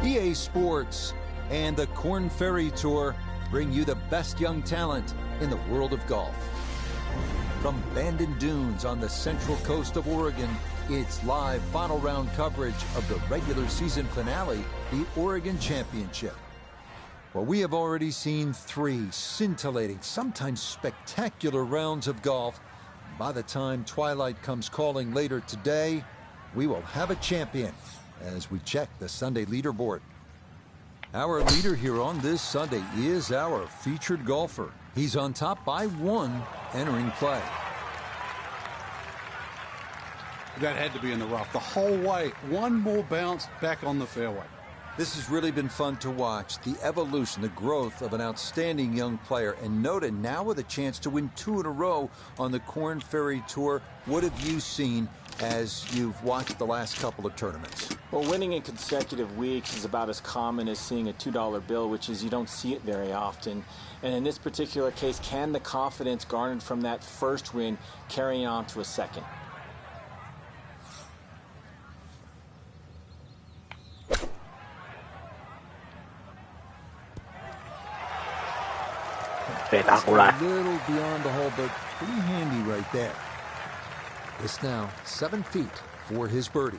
EA Sports and the Korn Ferry Tour bring you the best young talent in the world of golf. From Bandon Dunes on the central coast of Oregon, it's live final round coverage of the regular season finale, the Oregon Championship. Well, we have already seen 3 scintillating, sometimes spectacular rounds of golf. By the time twilight comes calling later today, we will have a champion as we check the Sunday leaderboard. Our leader here on this Sunday is our featured golfer. He's on top by 1 entering play. That had to be in the rough the whole way. One more bounce back on the fairway. This has really been fun to watch, the evolution, the growth of an outstanding young player. And Noda now with a chance to win 2 in a row on the Korn Ferry Tour. What have you seen as you've watched the last couple of tournaments? Well, winning in consecutive weeks is about as common as seeing a $2 bill, which is you don't see it very often. And in this particular case, can the confidence garnered from that first win carry on to a second? Espectacular. A little beyond the hole, but pretty handy right there. It's now 7 feet for his birdie.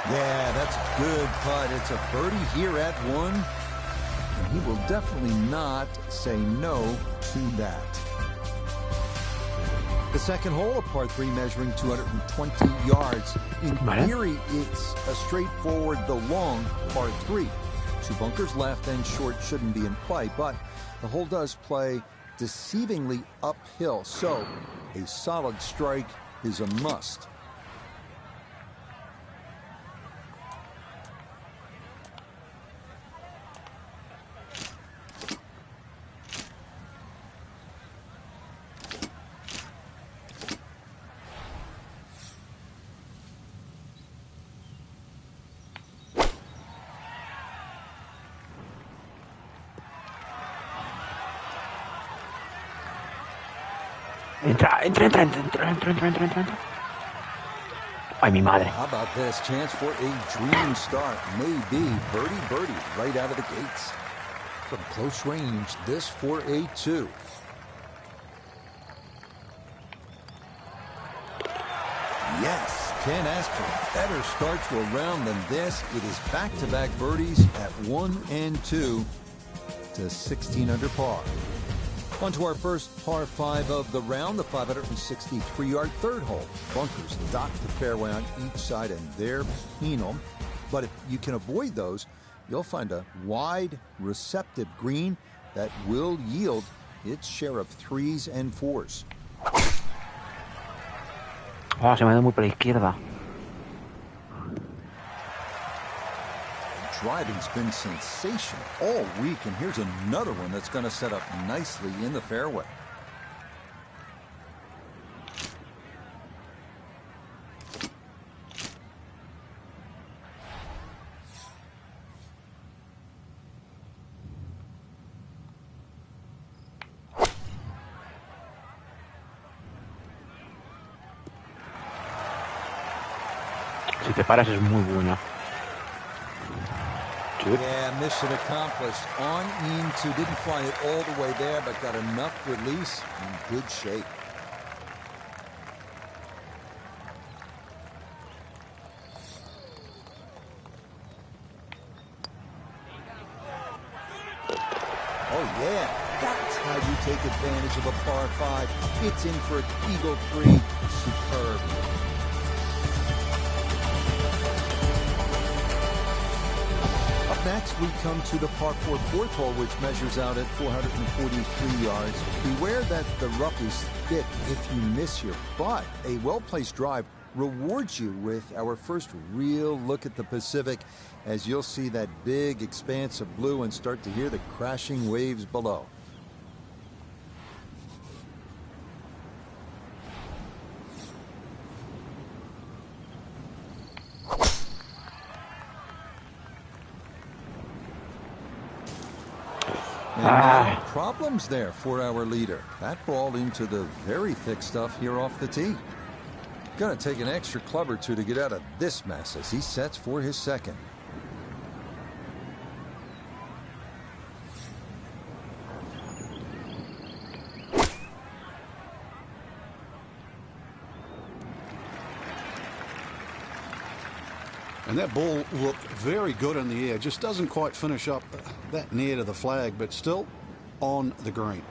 Yeah, that's a good putt. It's a birdie here at 1, and he will definitely not say no to that. The second hole, a par 3 measuring 220 yards. In theory, it's a straightforward, though long, par 3. 2 bunkers left and short shouldn't be in play, but the hole does play deceivingly uphill, so a solid strike is a must. Entra. Ay, mi madre. How about this? Chance for a dream start. Maybe birdie right out of the gates. From close range, this for a 2. Yes, can't ask for a better start to a round than this. It is back-to-back birdies at 1 and 2 to 16 under par. On to our first par 5 of the round, the 563-yard third hole. Bunkers dot the fairway on each side, and they're penal. But if you can avoid those, you'll find a wide, receptive green that will yield its share of 3s and 4s. Oh, se me da muy por la izquierda. Driving's been sensational all week, and here's another one that's going to set up nicely in the fairway. Si te paras es muy buena. Yeah, mission accomplished. On into, didn't fly it all the way there, but got enough release in good shape. Oh yeah, that's how you take advantage of a par 5. It's in for an eagle 3. Superb. Next, we come to the par 4 fourth hole, which measures out at 443 yards. Beware that the rough is thick if you miss here, but a well-placed drive rewards you with our first real look at the Pacific, as you'll see that big expanse of blue and start to hear the crashing waves below. And problems there for our leader. That ball into the very thick stuff here off the tee. Gonna take an extra club or two to get out of this mess as he sets for his second. And that ball looked very good in the air. Just doesn't quite finish up that near to the flag, but still on the green.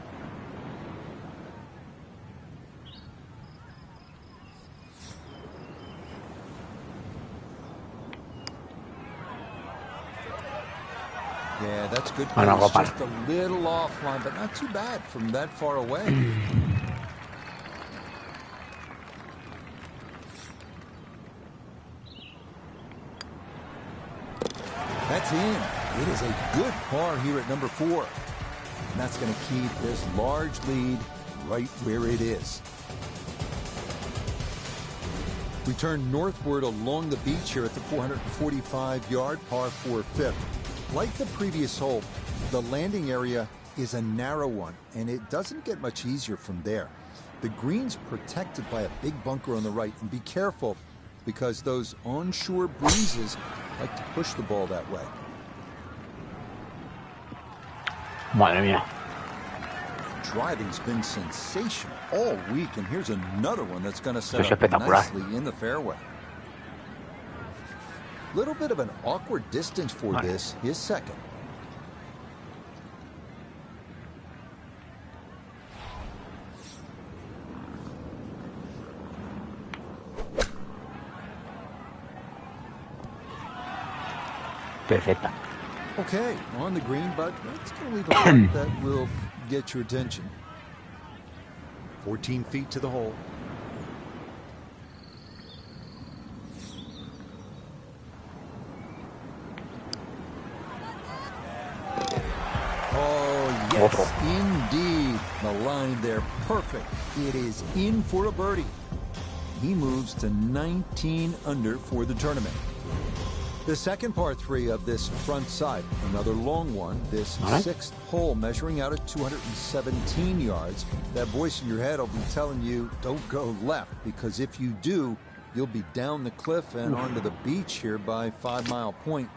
Yeah, that's good pace. Just a little offline, but not too bad from that far away. That's in. It is a good par here at number 4. And that's going to keep this large lead right where it is. We turn northward along the beach here at the 445-yard par 4 fifth. Like the previous hole, the landing area is a narrow one, and it doesn't get much easier from there. The green's protected by a big bunker on the right, and be careful because those onshore breezes like to push the ball that way. Madre mía. Driving's been sensational all week, and here's another one that's going to set up espectacular. nicely in the fairway. Little bit of an awkward distance for this, his second. Perfecta. Okay, on the green, but it's going to leave a putt that will get your attention. 14 feet to the hole. Oh, yes, indeed. The line there, perfect. It is in for a birdie. He moves to 19 under for the tournament. The second par 3 of this front side, another long one, this sixth hole measuring out at 217 yards. That voice in your head will be telling you, don't go left, because if you do, you'll be down the cliff and onto the beach here by 5 Mile Point.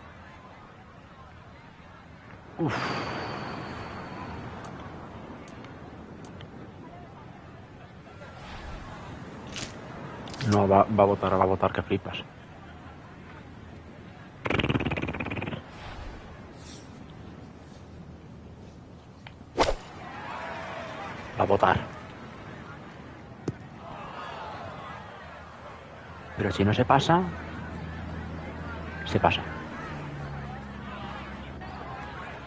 No, va a votar que flipas. Va a votar. Pero si no se pasa, se pasa.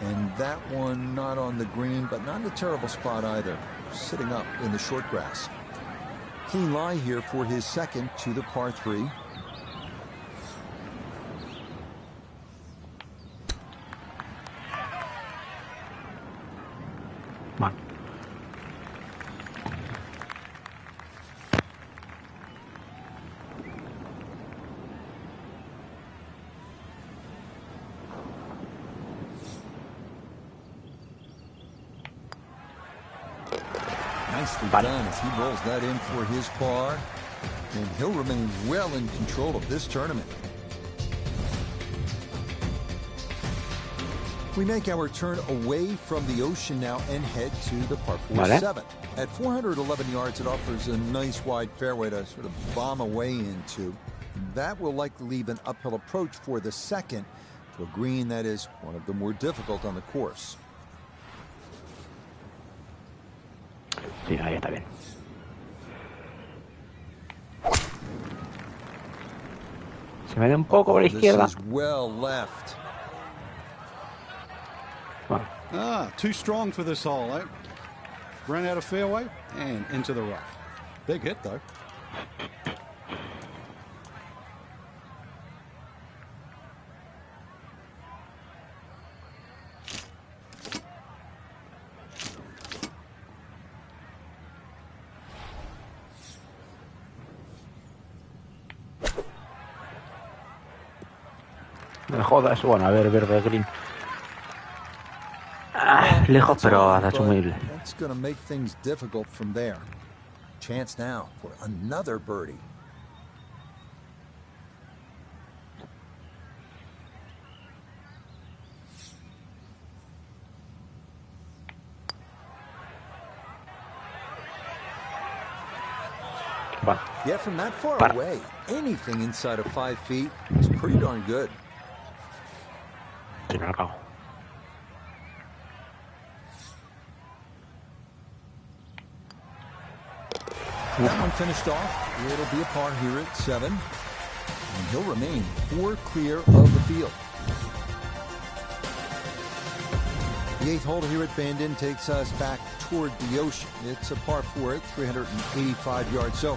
And that one not on the green, but not in a terrible spot either. Sitting up in the short grass. Clean lie here for his second to the par 3. Mal. Nicely done as he rolls that in for his par. And he'll remain well in control of this tournament. We make our turn away from the ocean now and head to the par 4 7. At 411 yards, it offers a nice wide fairway to sort of bomb away into. That will likely leave an uphill approach for the second to a green that is one of the more difficult on the course. Sí, ahí está bien. Se me da un poco por la izquierda. This is well left. Well. Too strong for this hole, eh? Ran out of fairway and into the rough. Big hit, though. No me jodas. Bueno, a ver, verde green. Lejos, pero asumible. That's going to make things difficult from there. Chance now for another birdie. Bueno, Yeah, from that far Para. away, anything inside of 5 feet is pretty darn good. sí, me lo cago. That one finished off. It'll be a par here at 7. And he'll remain 4 clear of the field. The 8th hole here at Bandon takes us back toward the ocean. It's a par 4 at 385 yards, so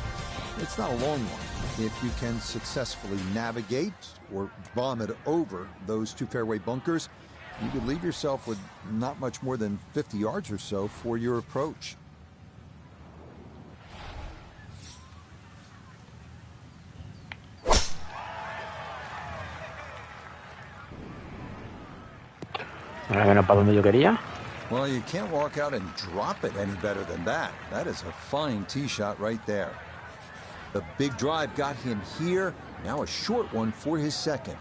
it's not a long one. If you can successfully navigate or bomb it over those 2 fairway bunkers, you could leave yourself with not much more than 50 yards or so for your approach. Ahora menos para donde yo quería. Well, you can't walk out and drop it any better than that. That is a fine tee shot right there. The big drive got him here. Now a short one for his second.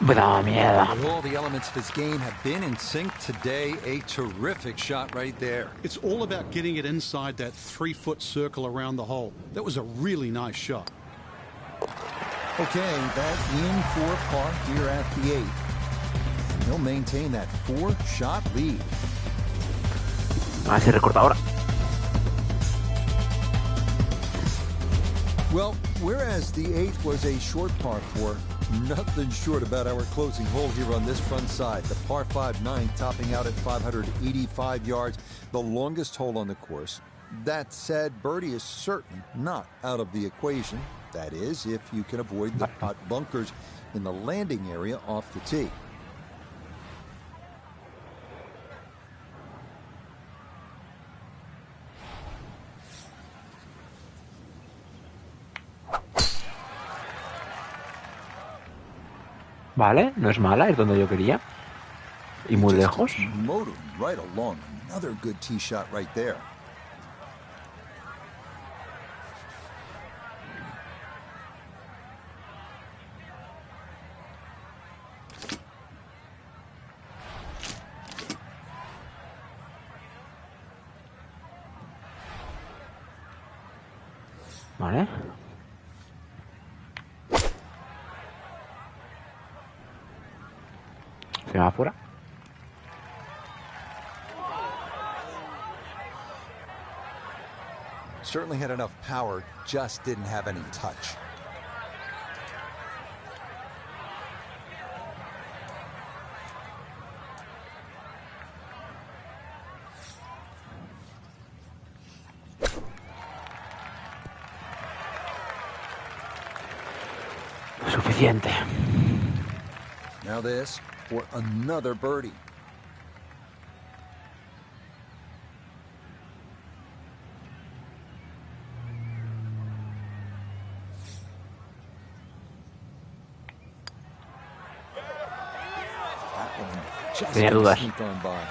Da mierda. All the elements of his game have been in sync today. A terrific shot right there. It's all about getting it inside that 3-foot circle around the hole. That was a really nice shot. Okay, that in for par here at the 8th. He'll maintain that 4-shot lead. A ver si recorta ahora. Well, whereas the 8th was a short par 4, nothing short about our closing hole here on this front side. The par 5 9th topping out at 585 yards, the longest hole on the course. That said, birdie is certainly not out of the equation. That is, if you can avoid the pot bunkers in the landing area off the tee. Vale, no es mala, es donde yo quería. Y muy Just lejos. keeps motoring right along. Another good tee shot right there. Vale. Se va afuera. Certainly had enough power, just didn't have any touch. Suficiente. Now this for another birdie. That one just Tenía dudas. sneaked on by.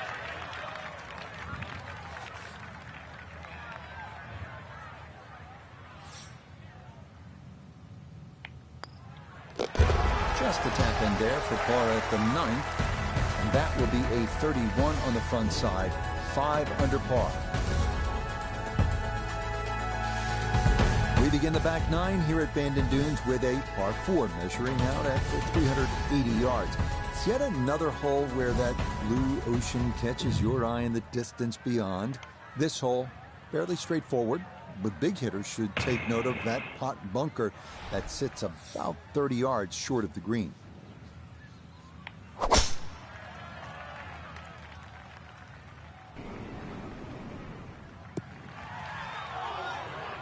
Just a tap in there for par at the 9th. And that will be a 31 on the front side, 5 under par. We begin the back 9 here at Bandon Dunes with a par 4 measuring out at 380 yards. It's yet another hole where that blue ocean catches your eye in the distance beyond. This hole, fairly straightforward, but big hitters should take note of that pot bunker that sits about 30 yards short of the green.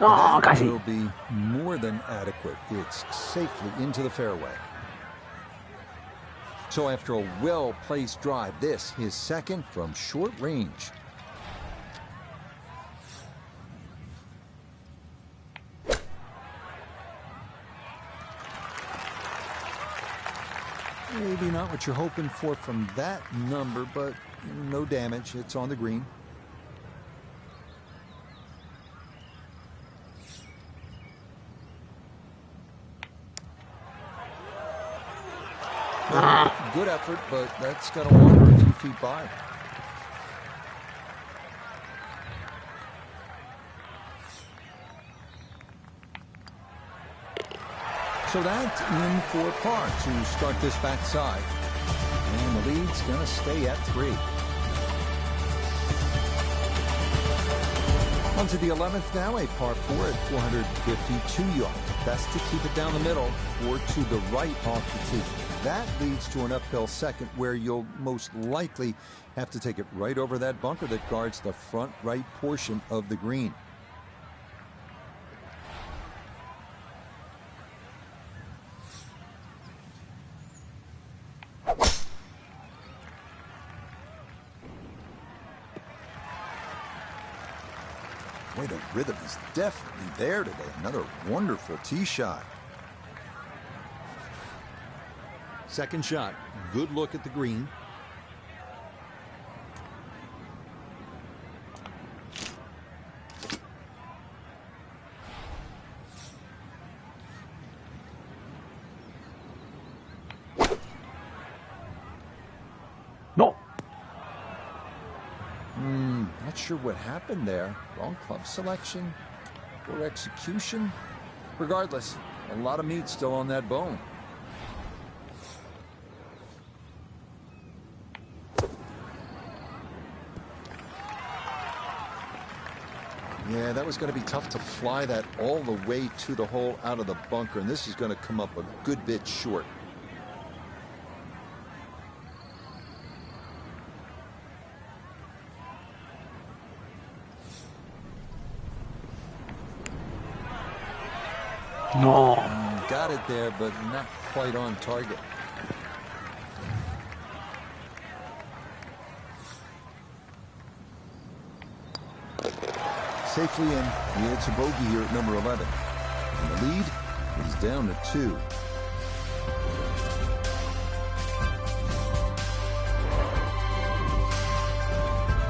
No, That casi. will be more than adequate. It's safely into the fairway. So after a well-placed drive, this his second from short range. maybe not what you're hoping for from that number, but no damage. It's on the green. Good effort, but that's got to wander a few feet by. So that's in for par to start this backside. And the lead's going to stay at 3. On to the 11th now, a par 4 at 452 yards. Best to keep it down the middle or to the right off the tee. That leads to an uphill second where you'll most likely have to take it right over that bunker that guards the front right portion of the green. Boy, the rhythm is definitely there today. Another wonderful tee shot. Second shot. Good look at the green. No. Not sure what happened there. Wrong club selection or execution. Regardless, a lot of meat still on that bone. Yeah, that was going to be tough to fly that all the way to the hole out of the bunker, and this is going to come up a good bit short. No. Got it there, but not quite on target. Safely in. It's a bogey here at number 11. And the lead is down to 2.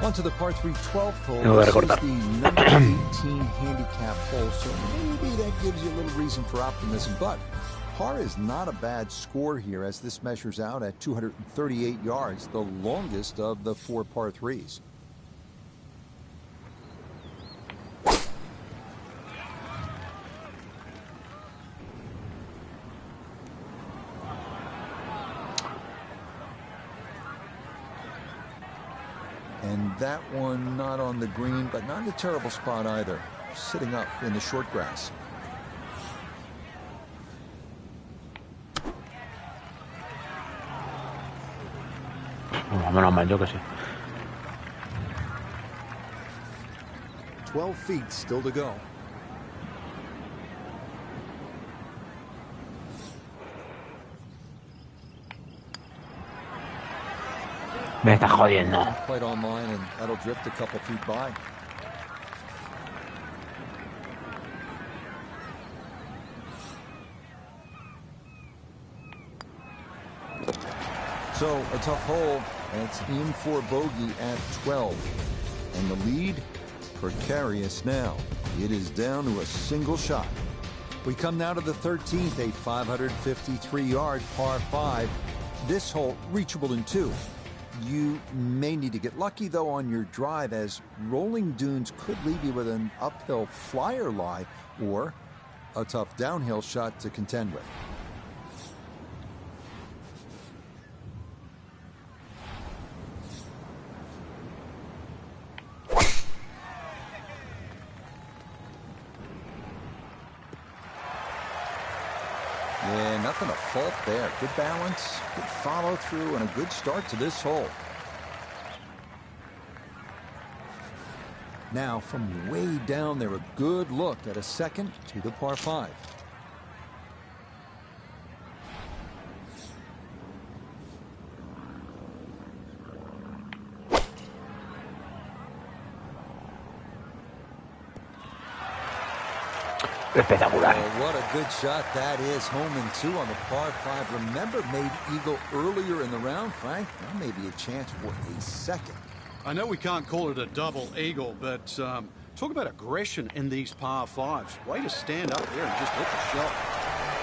On to the par 3 12th hole. This is the number 18 handicap hole, so maybe that gives you a little reason for optimism. But par is not a bad score here as this measures out at 238 yards, the longest of the 4 par 3s. And that one not on the green, but not in a terrible spot either. Sitting up in the short grass. Menos mal, yo que sí. 12 feet still to go. Me está jodiendo. Quite online, and that'll drift a couple feet by. So a tough hole, and it's in for bogey at 12. And the lead, precarious now. It is down to a single shot. We come now to the 13th, a 553-yard par 5. This hole reachable in 2. You may need to get lucky, though, on your drive, as rolling dunes could leave you with an uphill flyer lie or a tough downhill shot to contend with. Yeah, nothing to fault there. Good balance, good follow through, and a good start to this hole. Now, from way down there, a good look at a second to the par 5. Espectacular. Oh, what a good shot that is. Home and 2 on the par 5. Remember, made eagle earlier in the round, Frank. Now maybe a chance for a second. I know we can't call it a double eagle, but talk about aggression in these par 5s. Way to stand up there and just hit the shot.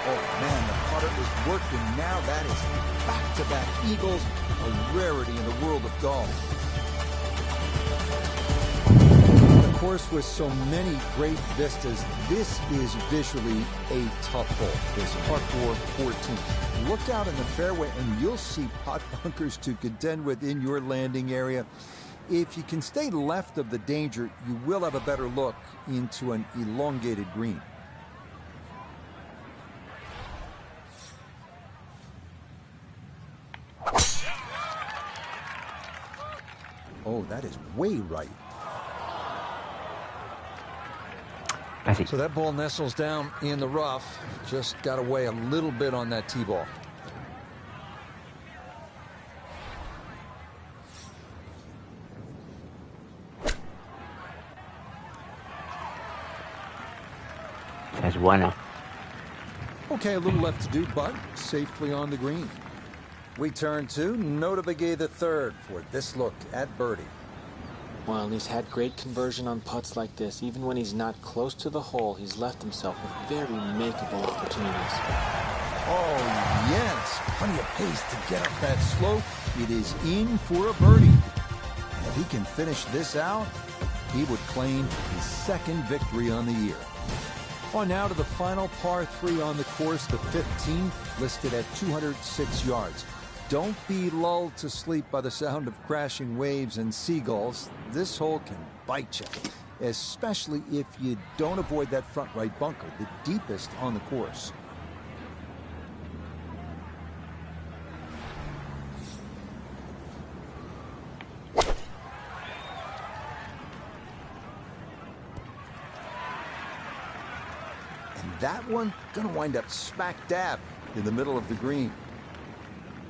Oh, man, the putter is working now. That is back-to-back eagles, a rarity in the world of golf. Of course, with so many great vistas, this is visually a tough hole. This par 4 14. Look out in the fairway and you'll see pot bunkers to contend with in your landing area. If you can stay left of the danger, you will have a better look into an elongated green. Oh, that is way right. Casi. So that ball nestles down in the rough. Just got away a little bit on that tee ball. Es bueno. Okay, a little left to do, but safely on the green. We turn to Notabegay the third for this look at birdie. Well, he's had great conversion on putts like this. Even when he's not close to the hole, he's left himself with very makeable opportunities. Oh, yes. Plenty of pace to get up that slope. It is in for a birdie. And if he can finish this out, he would claim his second victory on the year. On now to the final par 3 on the course, the 15th, listed at 206 yards. Don't be lulled to sleep by the sound of crashing waves and seagulls. This hole can bite you, especially if you don't avoid that front right bunker, the deepest on the course. And that one gonna wind up smack dab in the middle of the green.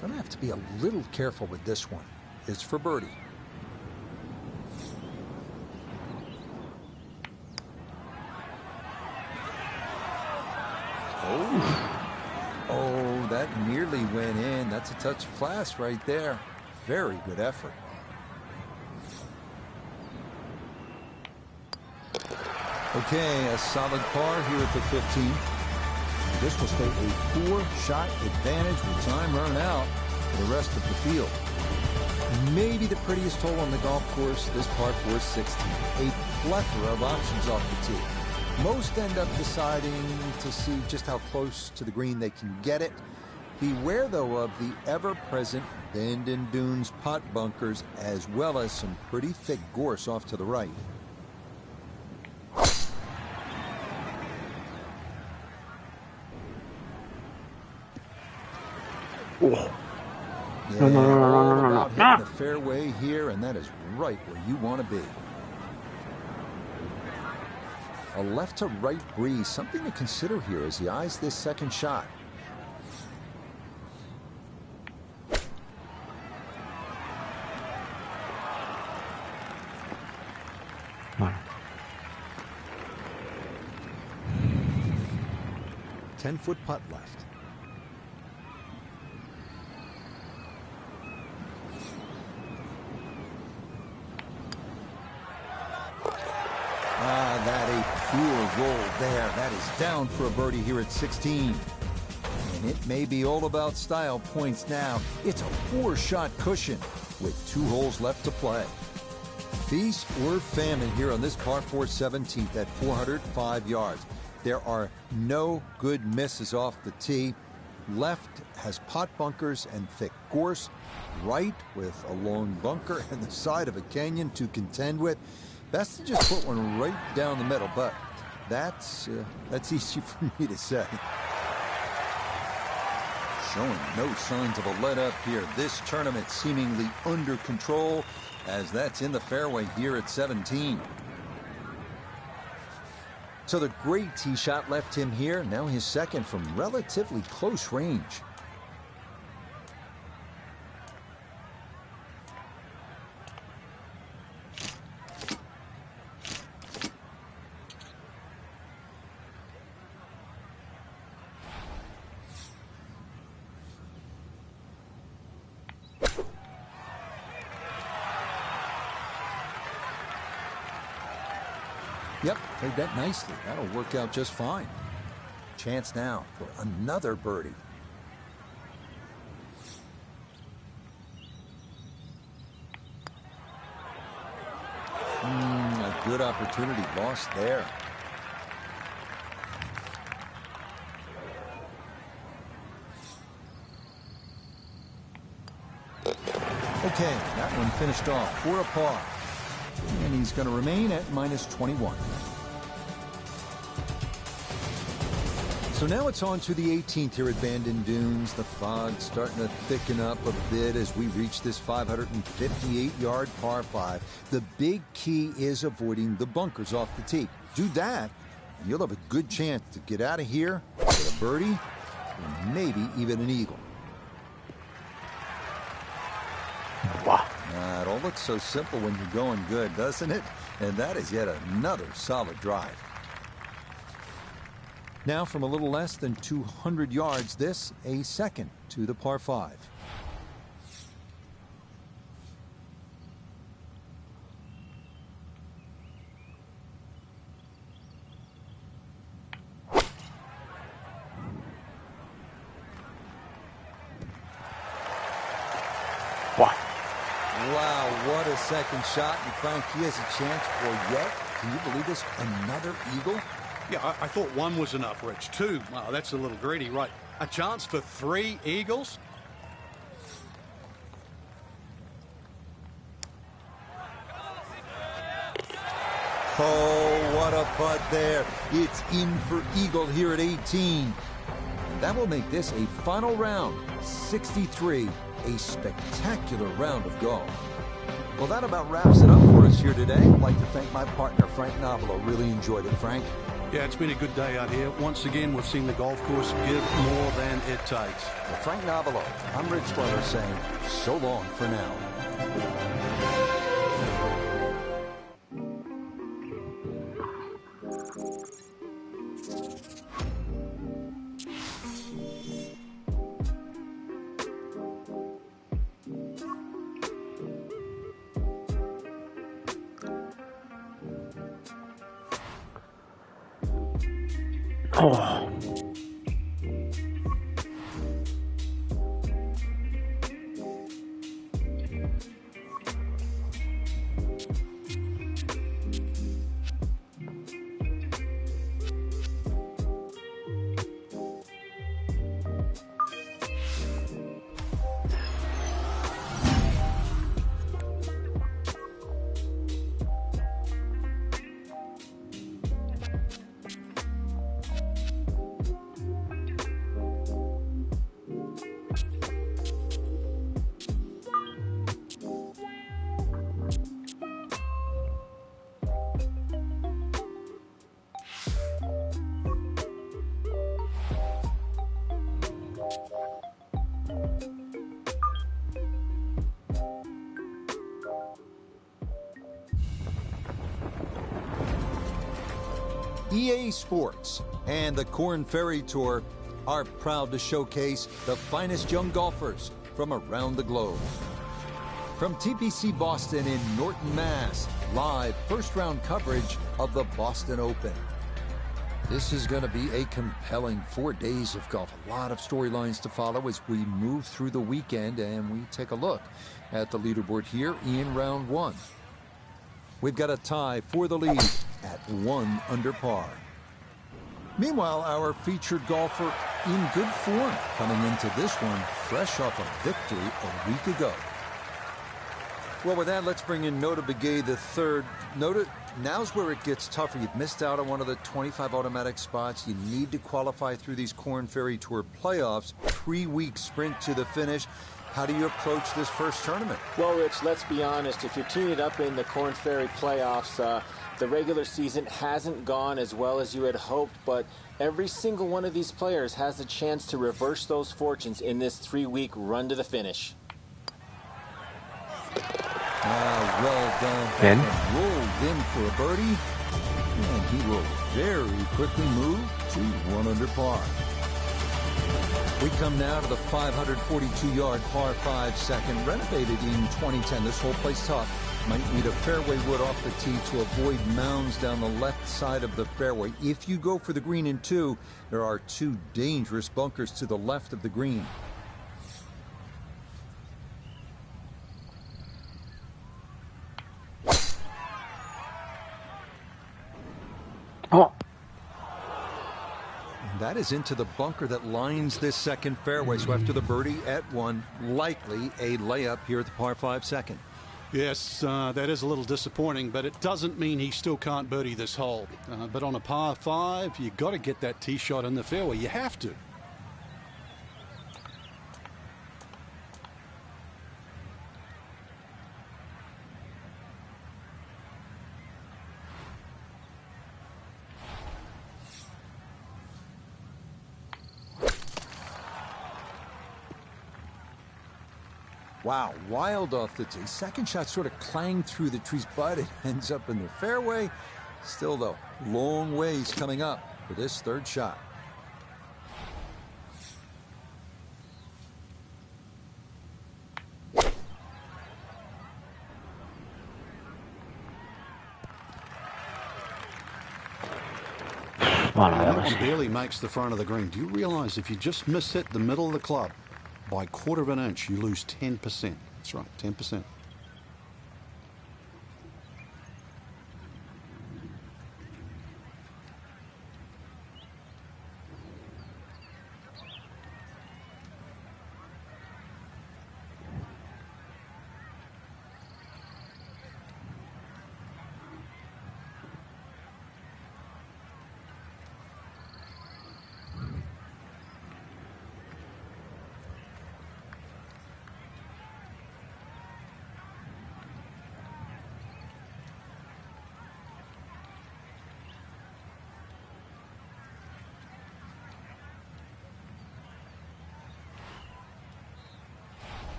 Gonna have to be a little careful with this one. It's for birdie. Oh, that nearly went in. That's a touch of class right there. Very good effort. Okay, a solid par here at the 15. This will stay a 4-shot advantage with time run out for the rest of the field. Maybe the prettiest hole on the golf course, this par 4 16. A plethora of options off the tee. Most end up deciding to see just how close to the green they can get it. Beware, though, of the ever-present bend and dunes pot bunkers, as well as some pretty thick gorse off to the right. Oh. Yeah, all about hitting the fairway here, and that is right where you want to be. A left to right breeze, something to consider here as he eyes this second shot. Bueno. 10-foot putt left. That a pure roll there. That is down for a birdie here at 16. And it may be all about style points now. It's a 4-shot cushion with 2 holes left to play. Feast or famine here on this par 4 17th at 405 yards. There are no good misses off the tee. Left has pot bunkers and thick gorse. Right with a long bunker and the side of a canyon to contend with. Best to just put one right down the middle, but that's easy for me to say. Showing no signs of a let-up here. This tournament seemingly under control, as that's in the fairway here at 17. So the great tee shot left him here. Now his second from relatively close range. Yep, played that nicely. That'll work out just fine. Chance now for another birdie. A good opportunity lost there. Okay, that one finished off for a par. And he's going to remain at minus 21. So now it's on to the 18th here at Bandon Dunes. The fog's starting to thicken up a bit as we reach this 558-yard par 5. The big key is avoiding the bunkers off the tee. Do that, and you'll have a good chance to get out of here with a birdie or maybe even an eagle. Wow. It all looks so simple when you're going good, doesn't it? And that is yet another solid drive. Now from a little less than 200 yards, this a second to the par 5. Wow, what a second shot, and Frank, he has a chance for yet. Can you believe this? Another eagle? Yeah, I thought one was enough, Rich. Two, wow, that's a little greedy, right? A chance for 3 eagles? Oh, what a putt there. It's in for eagle here at 18. And that will make this a final round, 63. A spectacular round of golf. Well, that about wraps it up for us here today. I'd like to thank my partner, Frank Nobilo. Really enjoyed it, Frank. Yeah, it's been a good day out here. Once again, we've seen the golf course give more than it takes. Well, Frank Nobilo, I'm Rich Sweller saying so long for now. Oh. EA Sports and the Korn Ferry Tour are proud to showcase the finest young golfers from around the globe. From TPC Boston in Norton, Mass, live first-round coverage of the Boston Open. This is going to be a compelling 4 days of golf. A lot of storylines to follow as we move through the weekend and we take a look at the leaderboard here in round 1. We've got a tie for the lead at 1 under par. Meanwhile, our featured golfer in good form coming into this one fresh off a victory a week ago. Well, with that, let's bring in Nota Begay the third. Nota, now's where it gets tougher. You've missed out on one of the 25 automatic spots. You need to qualify through these Korn Ferry Tour playoffs. 3-week sprint to the finish. How do you approach this first tournament? Well, Rich, let's be honest. If you're teeing it up in the Korn Ferry playoffs, the regular season hasn't gone as well as you had hoped, but every single one of these players has a chance to reverse those fortunes in this 3-week run to the finish. Well done. Ben? Rolled in for a birdie, and he will very quickly move to 1 under par. We come now to the 542-yard par 5 second, renovated in 2010. This hole plays tough Might need a fairway wood off the tee to avoid mounds down the left side of the fairway. If you go for the green in 2, there are 2 dangerous bunkers to the left of the green. Oh. And that is into the bunker that lines this second fairway. So after the birdie at 1, likely a layup here at the par 5 second. Yes, that is a little disappointing, but it doesn't mean he still can't birdie this hole. But on a par 5, you've got to get that tee shot in the fairway. You have to. Wow, wild off the tee. Second shot sort of clanged through the trees, but it ends up in the fairway. Still, though, long ways coming up for this third shot. Bueno, That ya one lo sé. barely makes the front of the green. Do you realize if you just miss it the middle of the club by 1/4 of an inch, you lose 10%? That's right, 10%.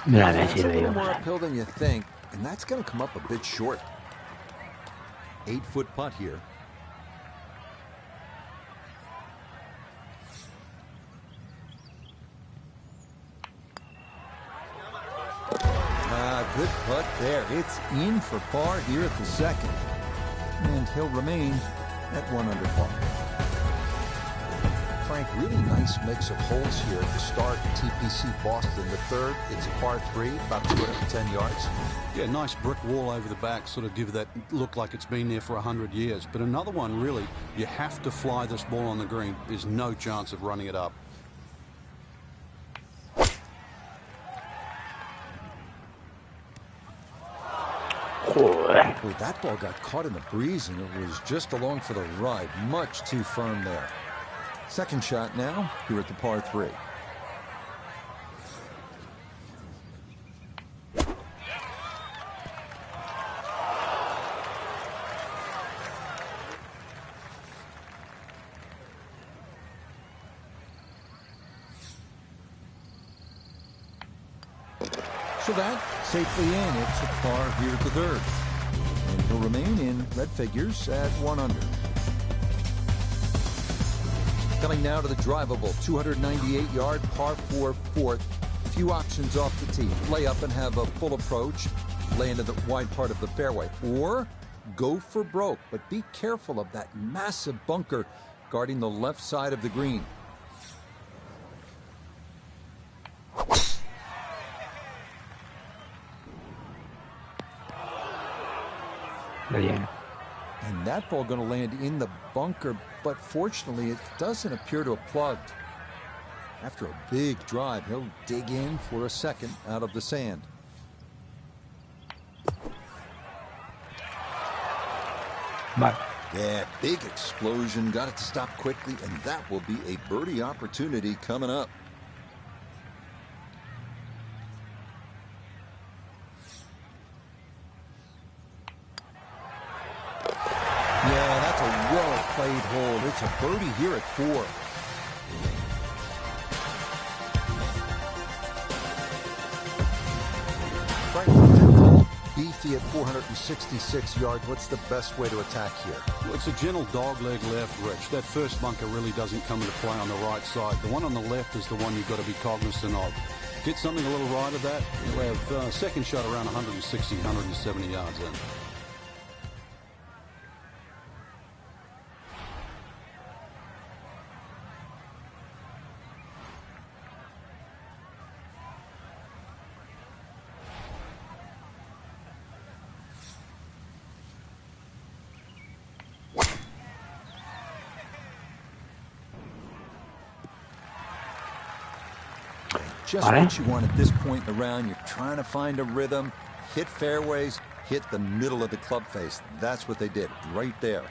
Mira, me It's a sirve little yo. more uphill than you think, and that's going to come up a bit short. 8-foot putt here. Good putt there. It's in for par here at the second. And he'll remain at 1 under par. Frank, really nice mix of holes here at the start. TPC Boston, the third. It's a par 3, about 210 yards. Yeah, nice brick wall over the back, sort of give that look like it's been there for 100 years. But another one, really, you have to fly this ball on the green. There's no chance of running it up. Joder. Boy, that ball got caught in the breeze, and it was just along for the ride. Much too firm there. Second shot now, here at the par 3. So that safely in. It's a par here at the third. And he'll remain in red figures at 1 under. Coming now to the drivable 298-yard par 4 fourth. Few options off the tee. Lay up and have a full approach. Lay into the wide part of the fairway. Or go for broke. But be careful of that massive bunker guarding the left side of the green. Bien. And that ball going to land in the bunker, but fortunately it doesn't appear to have plugged. After a big drive, he'll dig in for a second out of the sand. Vale. Yeah, big explosion. Got it to stop quickly, and that will be a birdie opportunity coming up. Yeah, that's a well-played hole. It's a birdie here at 4. Frank, the fifth hole, beefy at 466 yards. What's the best way to attack here? Well, it's a gentle dogleg left, Rich. That first bunker really doesn't come into play on the right side. The one on the left is the one you've got to be cognizant of. Get something a little right of that, you'll have a second shot around 160, 170 yards in. Just what you want at this point in the round. You're trying to find a rhythm, hit fairways, hit the middle of the club face. That's what they did right there.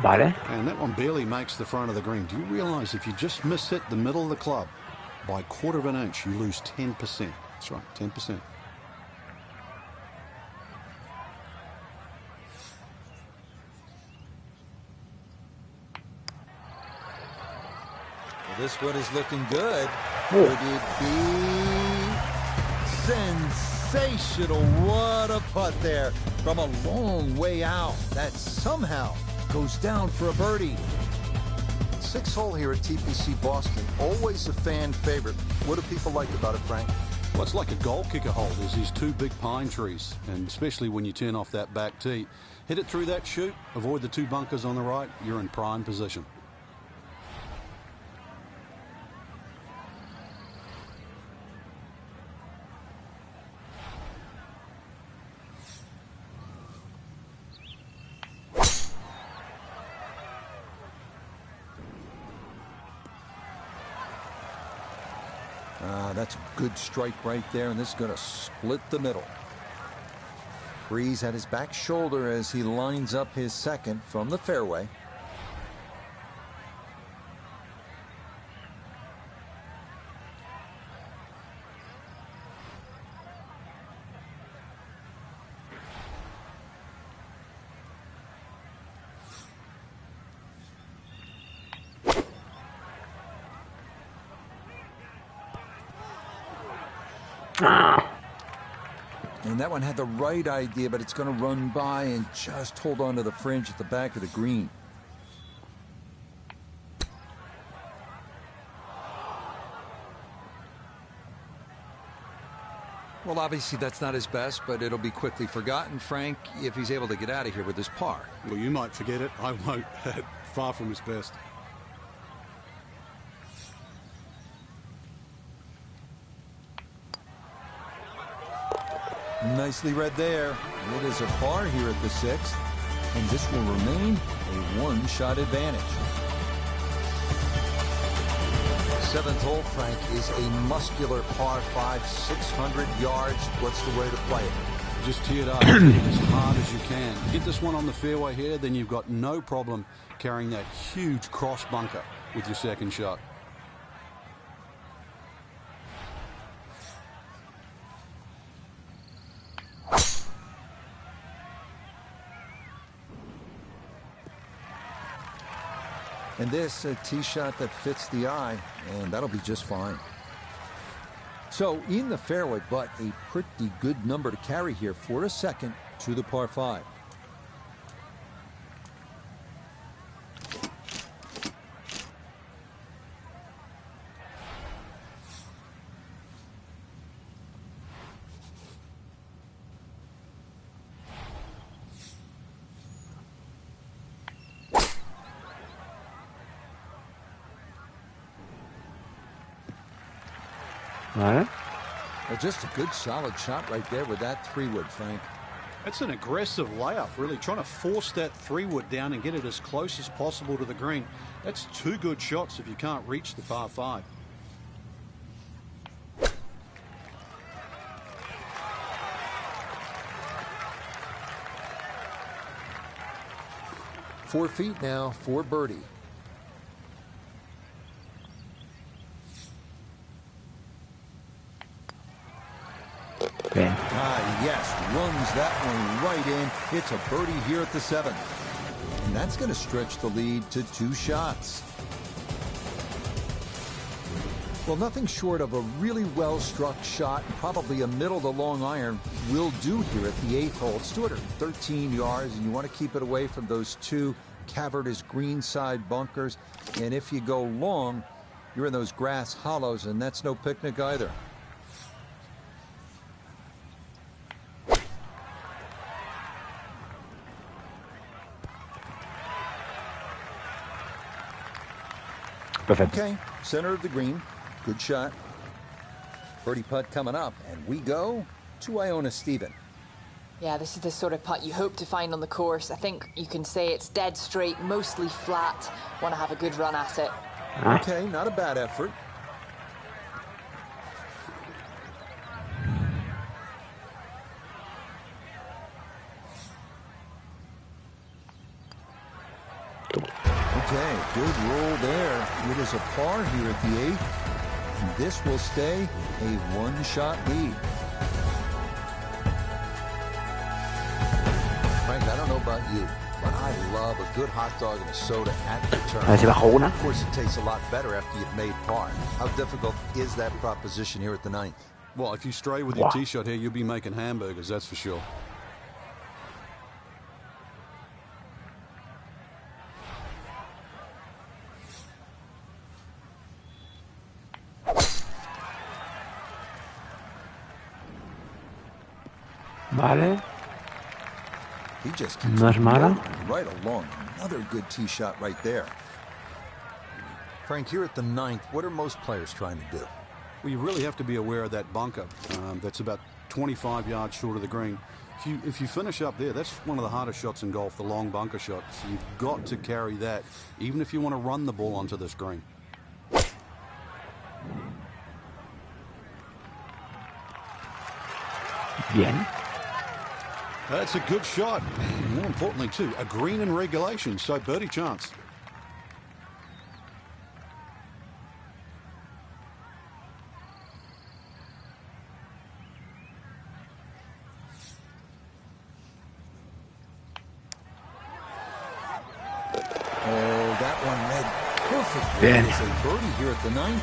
Vale. And that one barely makes the front of the green. Do you realize if you just miss hit the middle of the club by a quarter of an inch, you lose 10%. That's right, 10%. Well, this one is looking good. Could it be sensational? What a putt there from a long way out. That somehow goes down for a birdie. Sixth hole here at TPC Boston, always a fan favorite. What do people like about it, Frank? Well, it's like a goal kicker hole. There's these two big pine trees, and especially when you turn off that back tee. Hit it through that chute, avoid the two bunkers on the right, you're in prime position. That's a good strike right there, and this is going to split the middle. Breeze at his back shoulder as he lines up his second from the fairway. And that one had the right idea, but it's going to run by and just hold on to the fringe at the back of the green. Well, obviously that's not his best, but it'll be quickly forgotten, Frank, if he's able to get out of here with his par. Well, you might forget it. I won't. Far from his best. Nicely read there. It is a par here at the sixth, and this will remain a one-shot advantage. Seventh hole, Frank, is a muscular par 5, 600 yards. What's the way to play it? Just tee it up as hard as you can. Get this one on the fairway here, then you've got no problem carrying that huge cross bunker with your second shot. And this, a tee shot that fits the eye, and that'll be just fine. So in the fairway, but a pretty good number to carry here for a second to the par 5. Vale. Well, just a good solid shot right there with that 3-wood, Frank. That's an aggressive layup, really trying to force that 3-wood down and get it as close as possible to the green. That's two good shots if you can't reach the par 5. 4 feet now for birdie. Bien. Ah, yes, runs that one right in. It's a birdie here at the 7th. And that's going to stretch the lead to 2 shots. Well, nothing short of a really well-struck shot, probably a middle to long iron, will do here at the 8th hole. It's 213 yards, and you want to keep it away from those 2 cavernous greenside bunkers. And if you go long, you're in those grass hollows, and that's no picnic either. Perfect. Okay, center of the green. Good shot. Birdie putt coming up, and we go to Iona Stephen. Yeah, this is the sort of putt you hope to find on the course. I think you can say it's dead straight, mostly flat. Want to have a good run at it. Okay, not a bad effort. Okay, good roll there. It is a par here at the 8th, and this will stay a 1-shot lead. Frank, I don't know about you, but I love a good hot dog and a soda at the turn. A ver si bajo una. Of course, it tastes a lot better after you've made par. How difficult is that proposition here at the 9th? Well, if you stray with your tee shot here, you'll be making hamburgers, that's for sure. Vale. He just keeps No es mala. rolling right along. Another good tee shot right there. Frank, here at the 9th, what are most players trying to do? Well, you really have to be aware of that bunker. That's about 25 yards short of the green. If you finish up there, that's one of the hardest shots in golf, the long bunker shot. So you've got to carry that, even if you want to run the ball onto this green. Bien. That's a good shot. And more importantly, too, a green in regulation, so birdie chance. Oh, that one read perfectly. Bien. It is a birdie here at the 9th.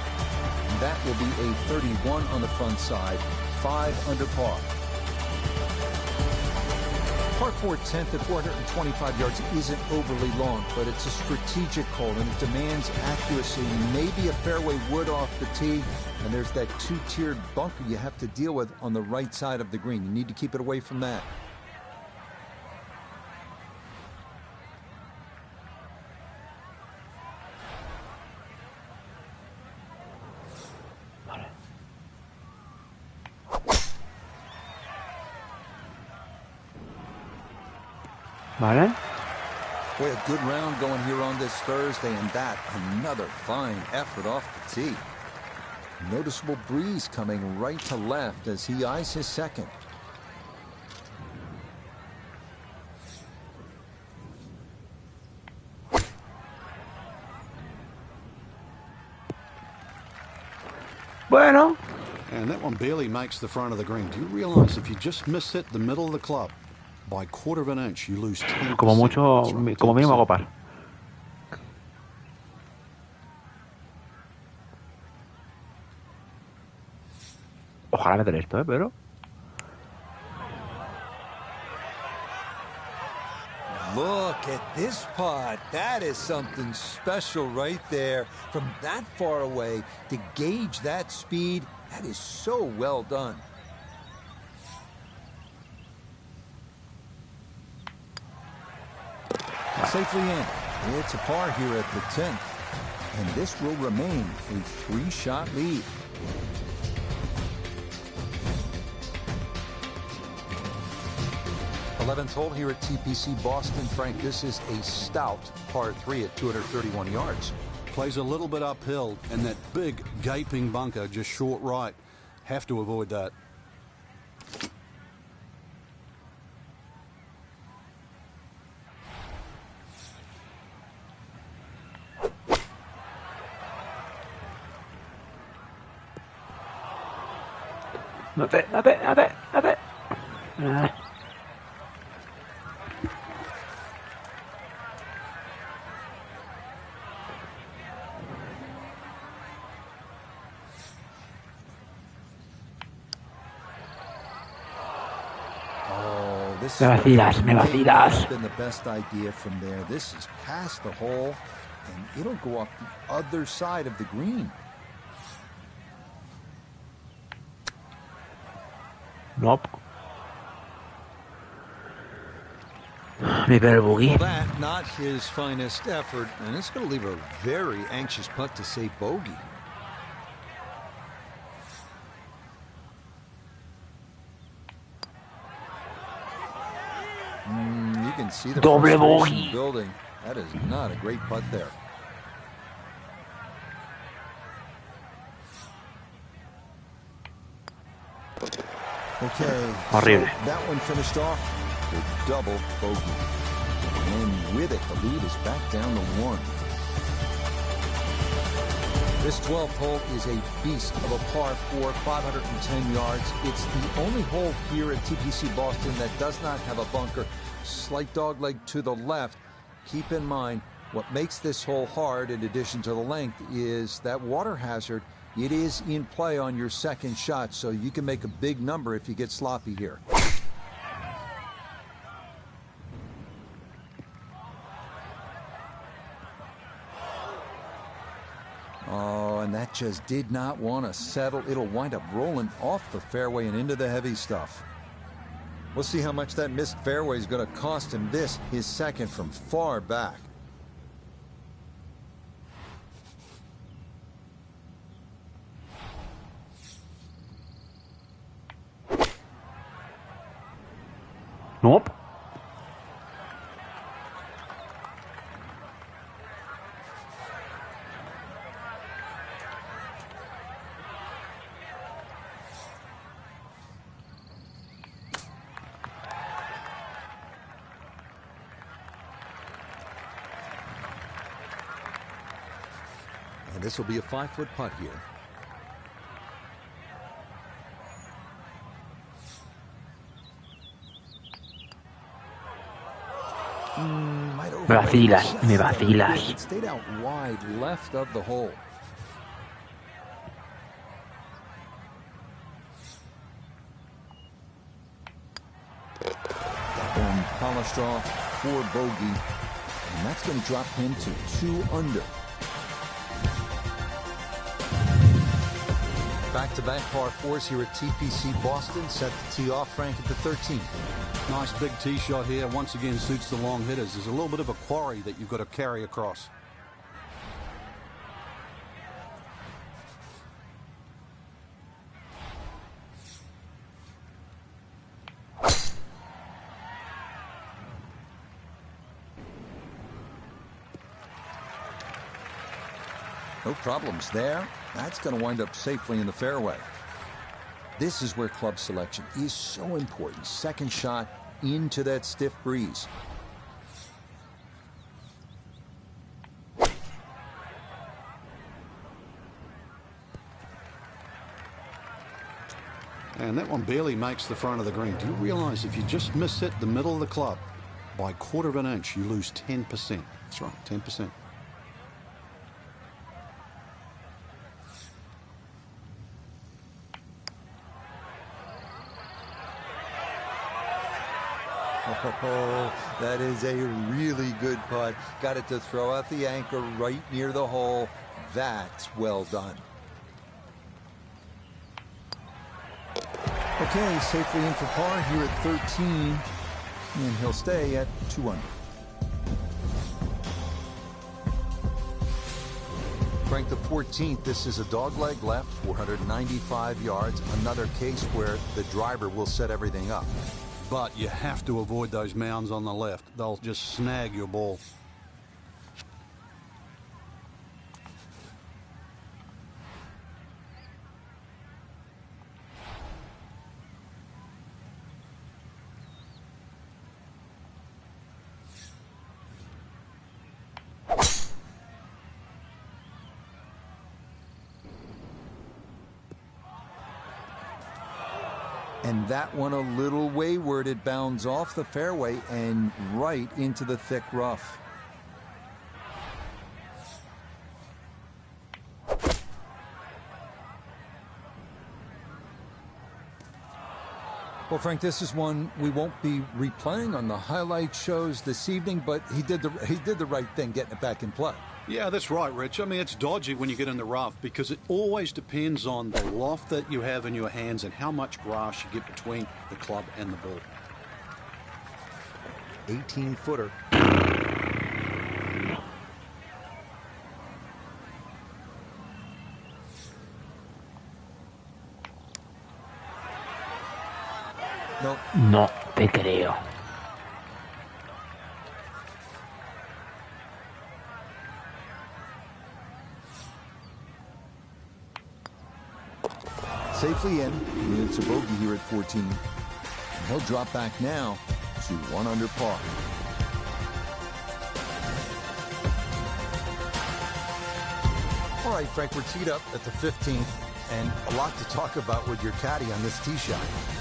And that will be a 31 on the front side, 5 under par. Par 4 10th at 425 yards isn't overly long, but it's a strategic hole, and it demands accuracy. Maybe a fairway wood off the tee, and there's that 2-tiered bunker you have to deal with on the right side of the green. You need to keep it away from that. Vale. Boy, a good round going here on this Thursday, and that another fine effort off the tee. Noticeable breeze coming right to left as he eyes his second. Bueno. And that one barely makes the front of the green. Do you realize if you just miss hit the middle of the club by 1/4 of an inch, you lose 10%? Como mucho, That's right, como mínimo 10%. hago par. Ojalá meter esto, pero... Look at this putt. That is something special right there. From that far away to gauge that speed, that is so well done. Safely in. It's a par here at the 10th. And this will remain a 3-shot lead. Eleventh hole here at TPC Boston. Frank, this is a stout par 3 at 231 yards. Plays a little bit uphill, and that big gaping bunker just short right. Have to avoid that. Date. This Me vacilas, me may not vacilas. have been the best idea from there. This is past the hole, and it'll go up the other side of the green. Nope. Mi per boogie. Well, that, not his finest effort, and it's going to leave a very anxious putt to save bogey. You can see the Double frustration bogey. building. That is not a great putt there. Okay, Horrible. so that one finished off with double bogey. And with it, the lead is back down to 1. This 12th hole is a beast of a par 4, 510 yards. It's the only hole here at TPC Boston that does not have a bunker. Slight dogleg to the left. Keep in mind, what makes this hole hard, in addition to the length, is that water hazard. It is in play on your second shot, so you can make a big number if you get sloppy here. Oh, and that just did not want to settle. It'll wind up rolling off the fairway and into the heavy stuff. We'll see how much that missed fairway is going to cost him this, his second from far back. Nope. And this will be a 5-foot putt here. Me vacilas, me vacilas. It stayed out wide left of the hole. That one polished off for bogey, and that's going to drop him to 2 under. Back-to-back par 4s here at TPC Boston, set to tee off Frank at the 13th. Nice big tee shot here. Once again, suits the long hitters. There's a little bit of a quarry that you've got to carry across. No problems there. That's going to wind up safely in the fairway. This is where club selection is so important. Second shot into that stiff breeze. And that one barely makes the front of the green. Do you realize if you just miss it the middle of the club by a quarter of an inch, you lose 10%. That's right, 10%. Oh, that is a really good putt. Got it to throw out the anchor right near the hole. That's well done. Okay, safely in for par here at 13, and he'll stay at 2 under. Frank the 14th, this is a dogleg left, 495 yards. Another case where the driver will set everything up. But you have to avoid those mounds on the left. They'll just snag your ball. And that one a little wayward. It bounds off the fairway and right into the thick rough. Well, Frank, this is one we won't be replaying on the highlight shows this evening, but he did the right thing getting it back in play. Yeah, that's right, Rich. I mean, it's dodgy when you get in the rough because it always depends on the loft that you have in your hands and how much grass you get between the club and the ball. 18-footer. No. No te creo. Safely in. It's a bogey here at 14. And he'll drop back now to 1 under par. All right, Frank, we're teed up at the 15th, and a lot to talk about with your caddy on this tee shot.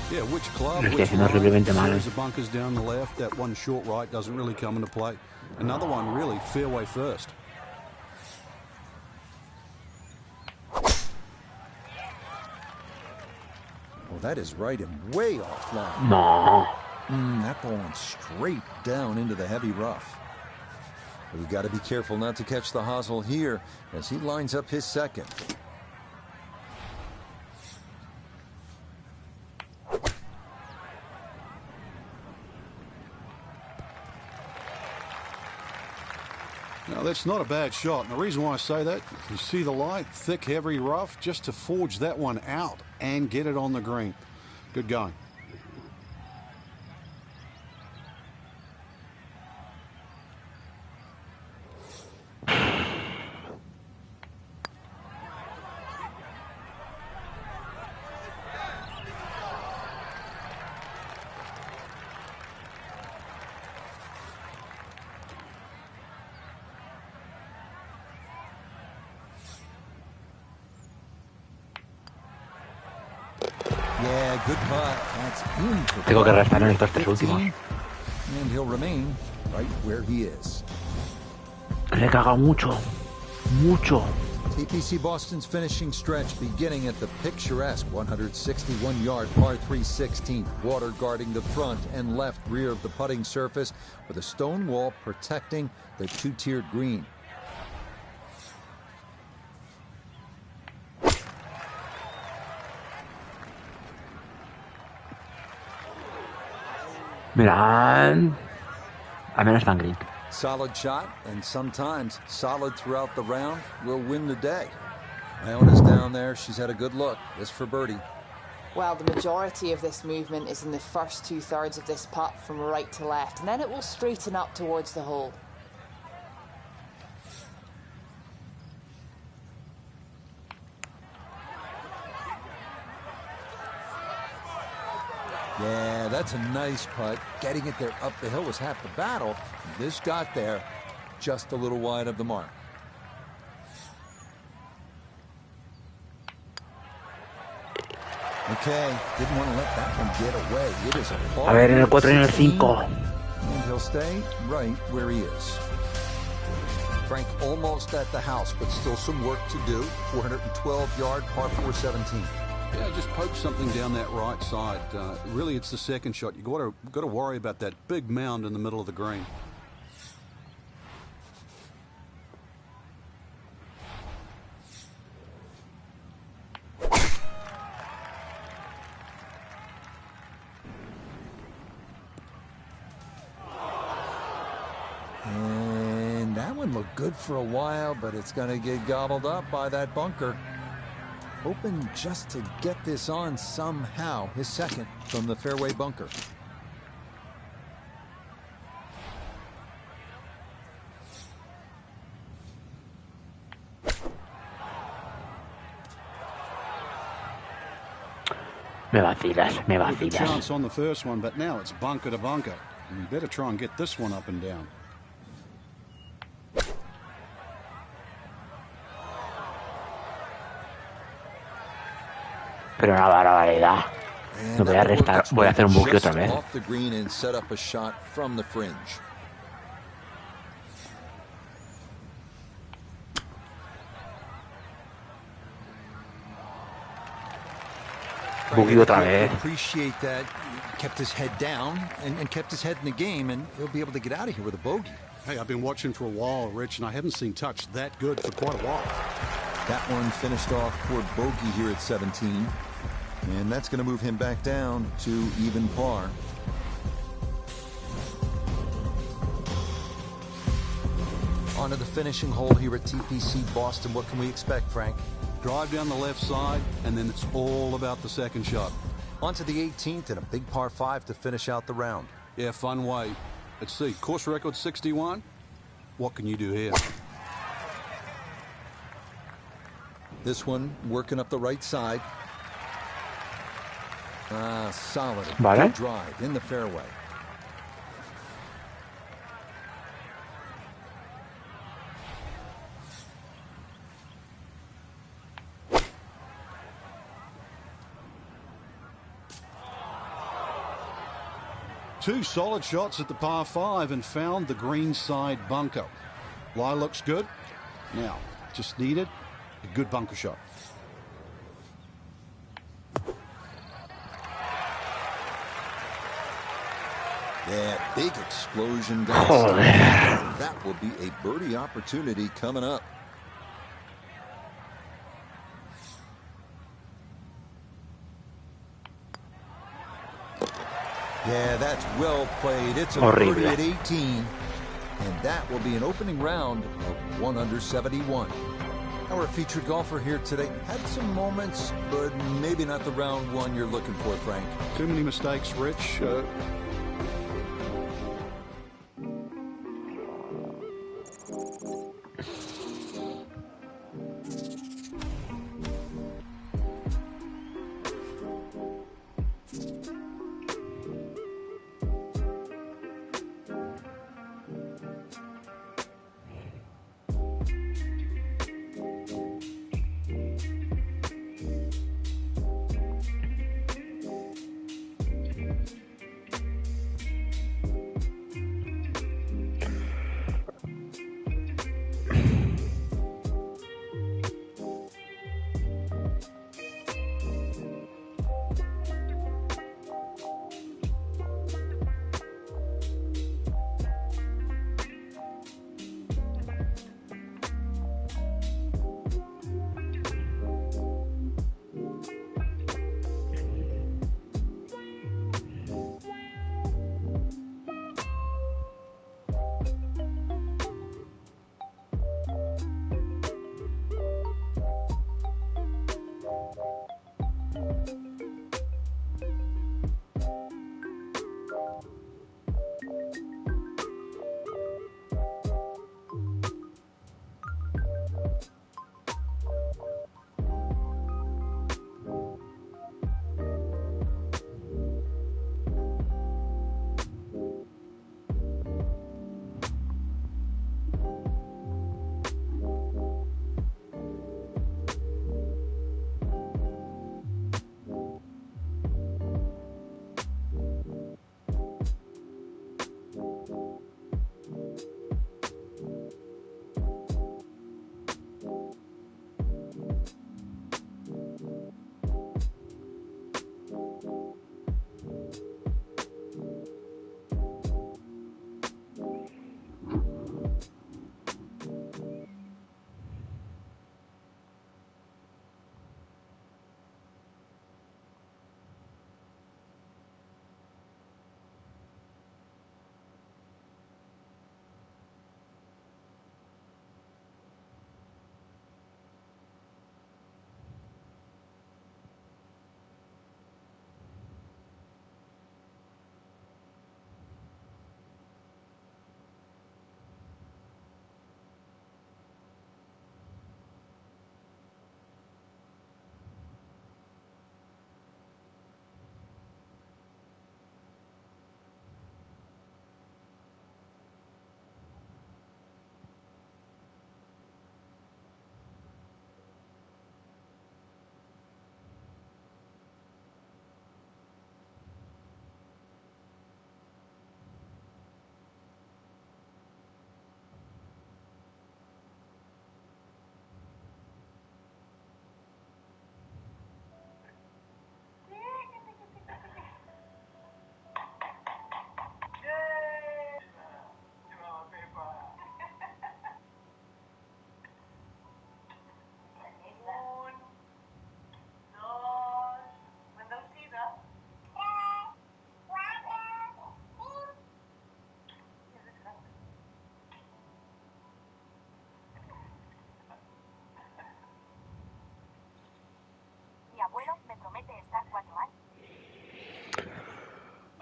Yeah, which club, Lo estoy which haciendo horriblemente mal. series of bunkers down the left, that one short right doesn't really come into play. Another one really fairway first. Well, that is right and way offline. No. That ball went straight down into the heavy rough. But you got to be careful not to catch the hosel here as he lines up his second. Now, that's not a bad shot. And the reason why I say that, you see the light, thick, heavy rough, just to forge that one out and get it on the green. Good going. Yeah, good putt. That's in for Tengo que par. restar en estos tres últimos. And he'll remain right where he is. Le he cagado mucho. Mucho. TPC Boston's finishing stretch beginning at the picturesque 161-yard par 3 16th, water guarding the front and left rear of the putting surface with a stone wall protecting the two-tiered green. Mira. Al menos tan green. Solid shot, and sometimes solid throughout the round, will win the day. Iona's down there. She's had a good look. This for birdie. Well, the majority of this movement is in the first two-thirds of this putt from right to left, and then it will straighten up towards the hole. Yeah, that's a nice putt. Getting it there up the hill was half the battle. This got there just a little wide of the mark. Okay, didn't want to let that one get away. It is a par. A ver, en el 4 y en el 5. And he'll stay right where he is. Frank almost at the house, but still some work to do. 412-yard par 4 17. Yeah, just poke something down that right side. Really, it's the second shot. You've got to worry about that big mound in the middle of the green. And that one looked good for a while, but it's going to get gobbled up by that bunker. Hoping just to get this on somehow. His second from the fairway bunker. Me vacilas, me Good vacilas. chance on the first one, but now it's bunker to bunker. And you better try and get this one up and down. Pero una barbaridad. And voy a that'll work restar, its voy a way hacer un bucle just otra vez. off the green and set up a shot from the fringe. Boogie otra vez. Appreciate that. He kept his head down and kept his head in the game, and he'll be able to get out of here with a bogey. Hey, I've been watching for a while, Rich, and I haven't seen touch that good for quite a while. That one finished off for bogey here at 17, and that's going to move him back down to even par. On to the finishing hole here at TPC Boston. What can we expect, Frank? Drive down the left side, and then it's all about the second shot. On to the 18th and a big par 5 to finish out the round. Yeah, fun way. Let's see, course record 61. What can you do here? This one working up the right side. Solid. Vale. Good drive in the fairway. Two solid shots at the par 5 and found the green side bunker. Lie looks good. Now, just needed a good bunker shot. Yeah, big explosion down. Joder. That will be a birdie opportunity coming up. Yeah, that's well played. It's a Horrible. birdie at 18. And that will be an opening round of 1 under 71. Our featured golfer here today had some moments, but maybe not the round one you're looking for, Frank. Too many mistakes, Rich.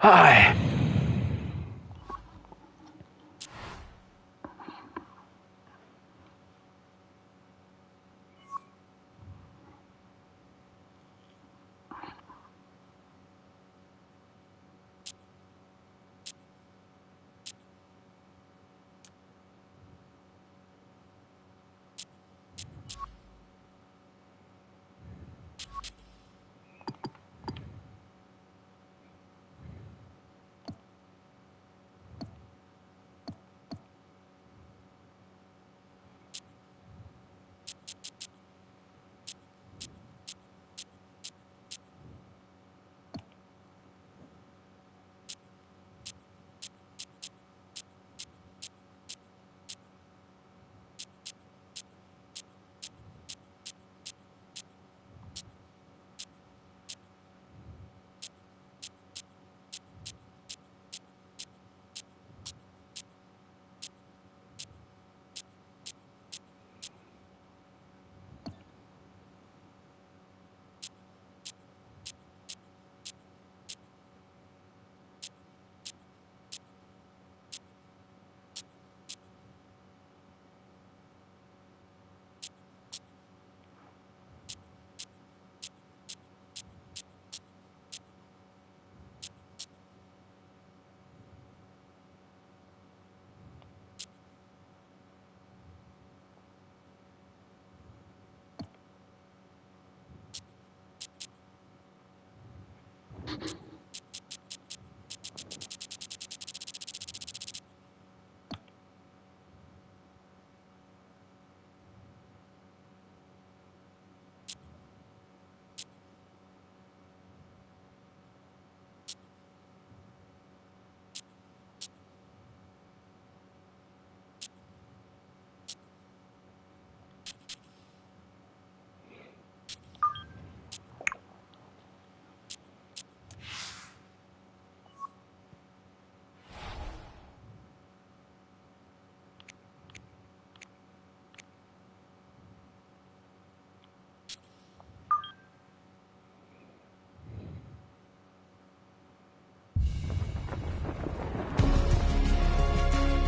Ay.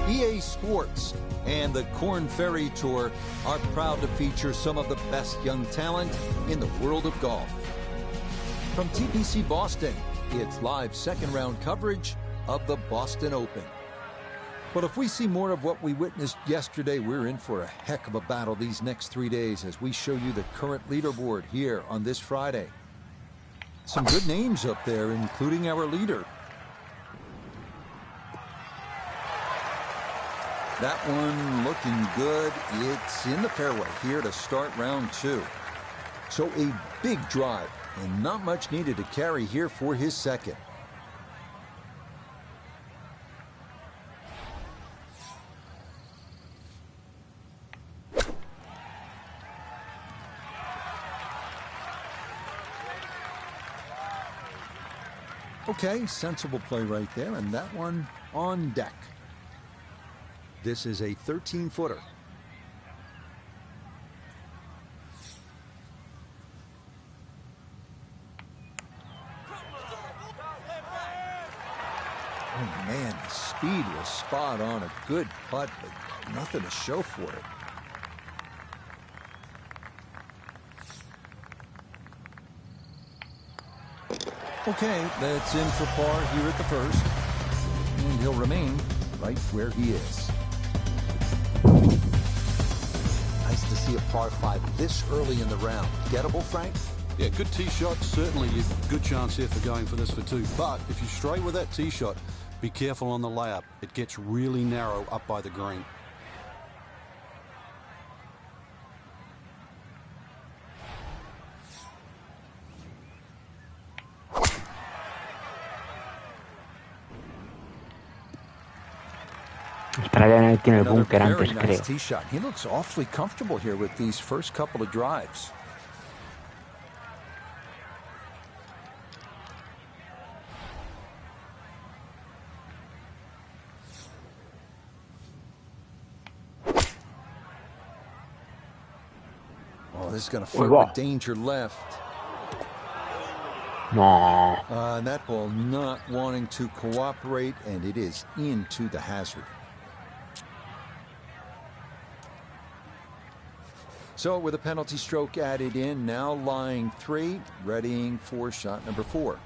EA Sports and the Korn Ferry Tour are proud to feature some of the best young talent in the world of golf. From TPC Boston, it's live second-round coverage of the Boston Open. But if we see more of what we witnessed yesterday, we're in for a heck of a battle these next 3 days as we show you the current leaderboard here on this Friday. Some good names up there, including our leader. That one looking good. It's in the fairway here to start round 2. So a big drive and not much needed to carry here for his second. Okay, sensible play right there, and that one on deck. This is a 13-footer. Oh, man, the speed was spot on. A good putt, but nothing to show for it. Okay, that's in for par here at the first. And he'll remain right where he is. Nice to see a par 5 this early in the round. Gettable, Frank? Yeah, good tee shot. Certainly a good chance here for going for this for 2. But if you stray with that tee shot, be careful on the layup. It gets really narrow up by the green. Australiano tiene el búnker Another antes, very nice creo. tee shot. He looks awfully comfortable here with these first couple of drives. Oh, this is going to flirt with danger left. No. And that ball not wanting to cooperate, and it is into the hazard. So with a penalty stroke added in, now lying 3, readying for shot number 4.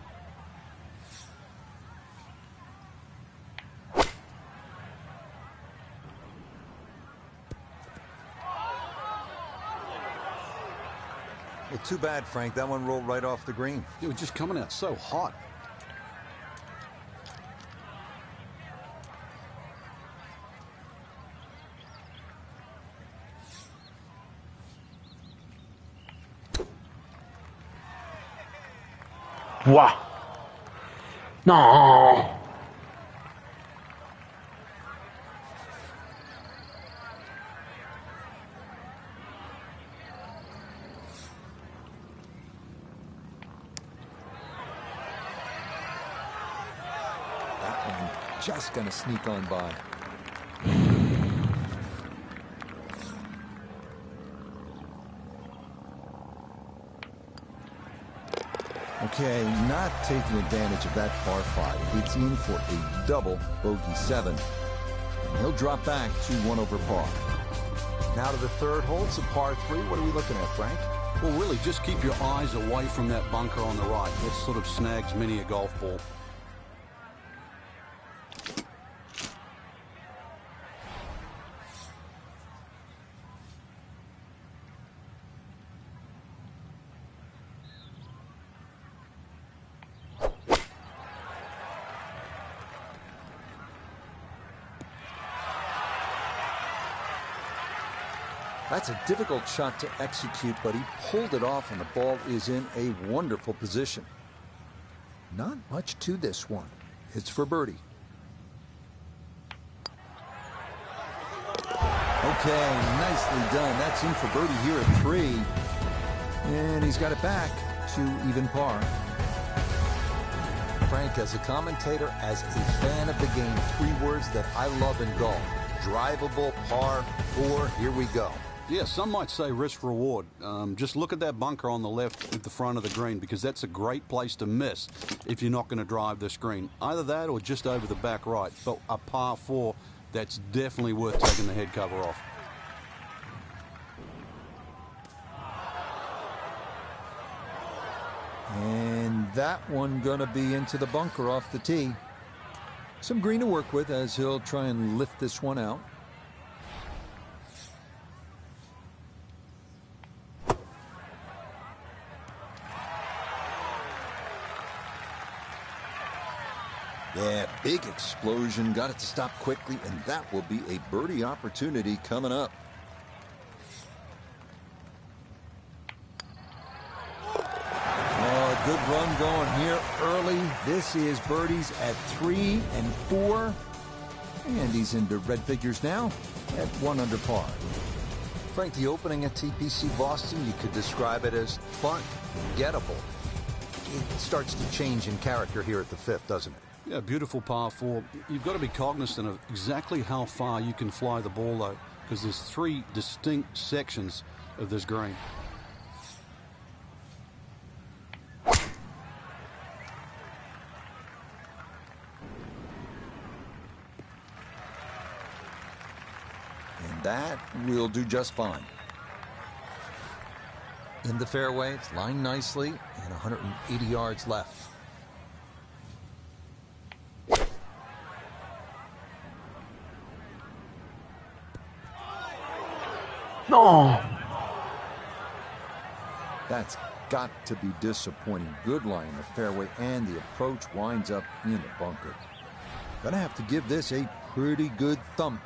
Well, too bad, Frank. That one rolled right off the green. It was just coming out so hot. Wow. No. That one just going to sneak on by. Okay, not taking advantage of that par 5. It's in for a double bogey 7. And he'll drop back to 1 over par. Now to the 3rd hole. It's a par 3. What are we looking at, Frank? Well, really, just keep your eyes away from that bunker on the right. That sort of snags many a golf ball. That's a difficult shot to execute, but he pulled it off, and the ball is in a wonderful position. Not much to this one. It's for birdie. Okay, nicely done. That's in for birdie here at 3. And he's got it back to even par. Frank, as a commentator, as a fan of the game, 3 words that I love in golf. Drivable, par 4, here we go. Yeah, some might say risk reward. Just look at that bunker on the left at the front of the green, because that's a great place to miss if you're not going to drive this green. Either that or just over the back right. But a par 4, that's definitely worth taking the head cover off. And that one going to be into the bunker off the tee. Some green to work with as he'll try and lift this one out. Yeah, big explosion. Got it to stop quickly, and that will be a birdie opportunity coming up. Oh, good run going here early. This is birdies at 3 and 4. And he's into red figures now at 1 under par. Frank, the opening at TPC Boston, you could describe it as fun, gettable. It starts to change in character here at the 5th, doesn't it? Yeah, beautiful par 4. You've got to be cognizant of exactly how far you can fly the ball, though, because there's 3 distinct sections of this green. And that will do just fine. In the fairway, it's lying nicely, and 180 yards left. No. That's got to be disappointing. Good lie in the fairway, and the approach winds up in the bunker. Gonna have to give this a pretty good thump.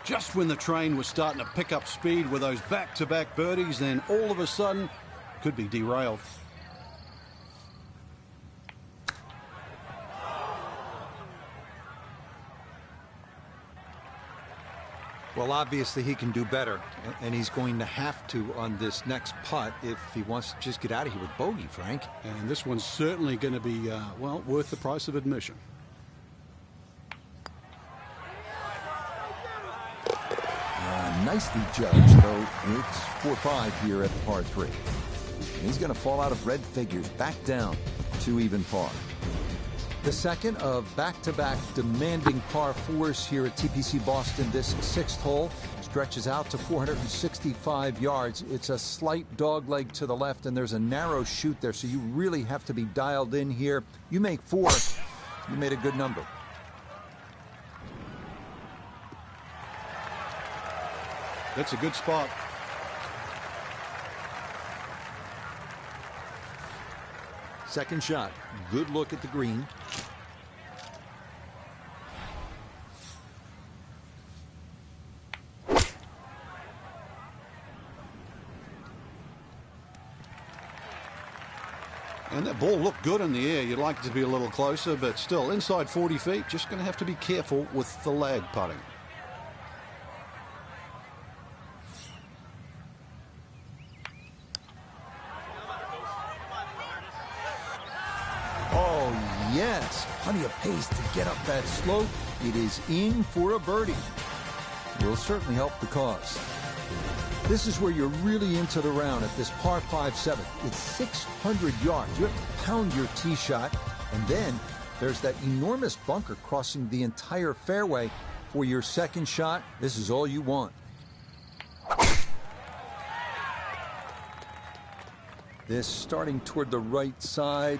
Just when the train was starting to pick up speed with those back-to-back birdies, then all of a sudden could be derailed. Well, obviously he can do better, and he's going to have to on this next putt if he wants to just get out of here with bogey, Frank. And this one's certainly going to be, well, worth the price of admission. Nicely judged, though. It's 4-5 here at the par 3. He's going to fall out of red figures, back down to even par. The second of back-to-back demanding par 4s here at TPC Boston. This 6th hole stretches out to 465 yards. It's a slight dogleg to the left, and there's a narrow chute there, so you really have to be dialed in here. You make 4, you made a good number. That's a good spot. Second shot. Good look at the green. And that ball looked good in the air. You'd like it to be a little closer, but still inside 40 feet. Just going to have to be careful with the lag putting. Yes, plenty of pace to get up that slope. It is in for a birdie. Will certainly help the cause. This is where you're really into the round at this par 5-7. It's 600 yards. You have to pound your tee shot, and then there's that enormous bunker crossing the entire fairway for your second shot. This is all you want. This starting toward the right side.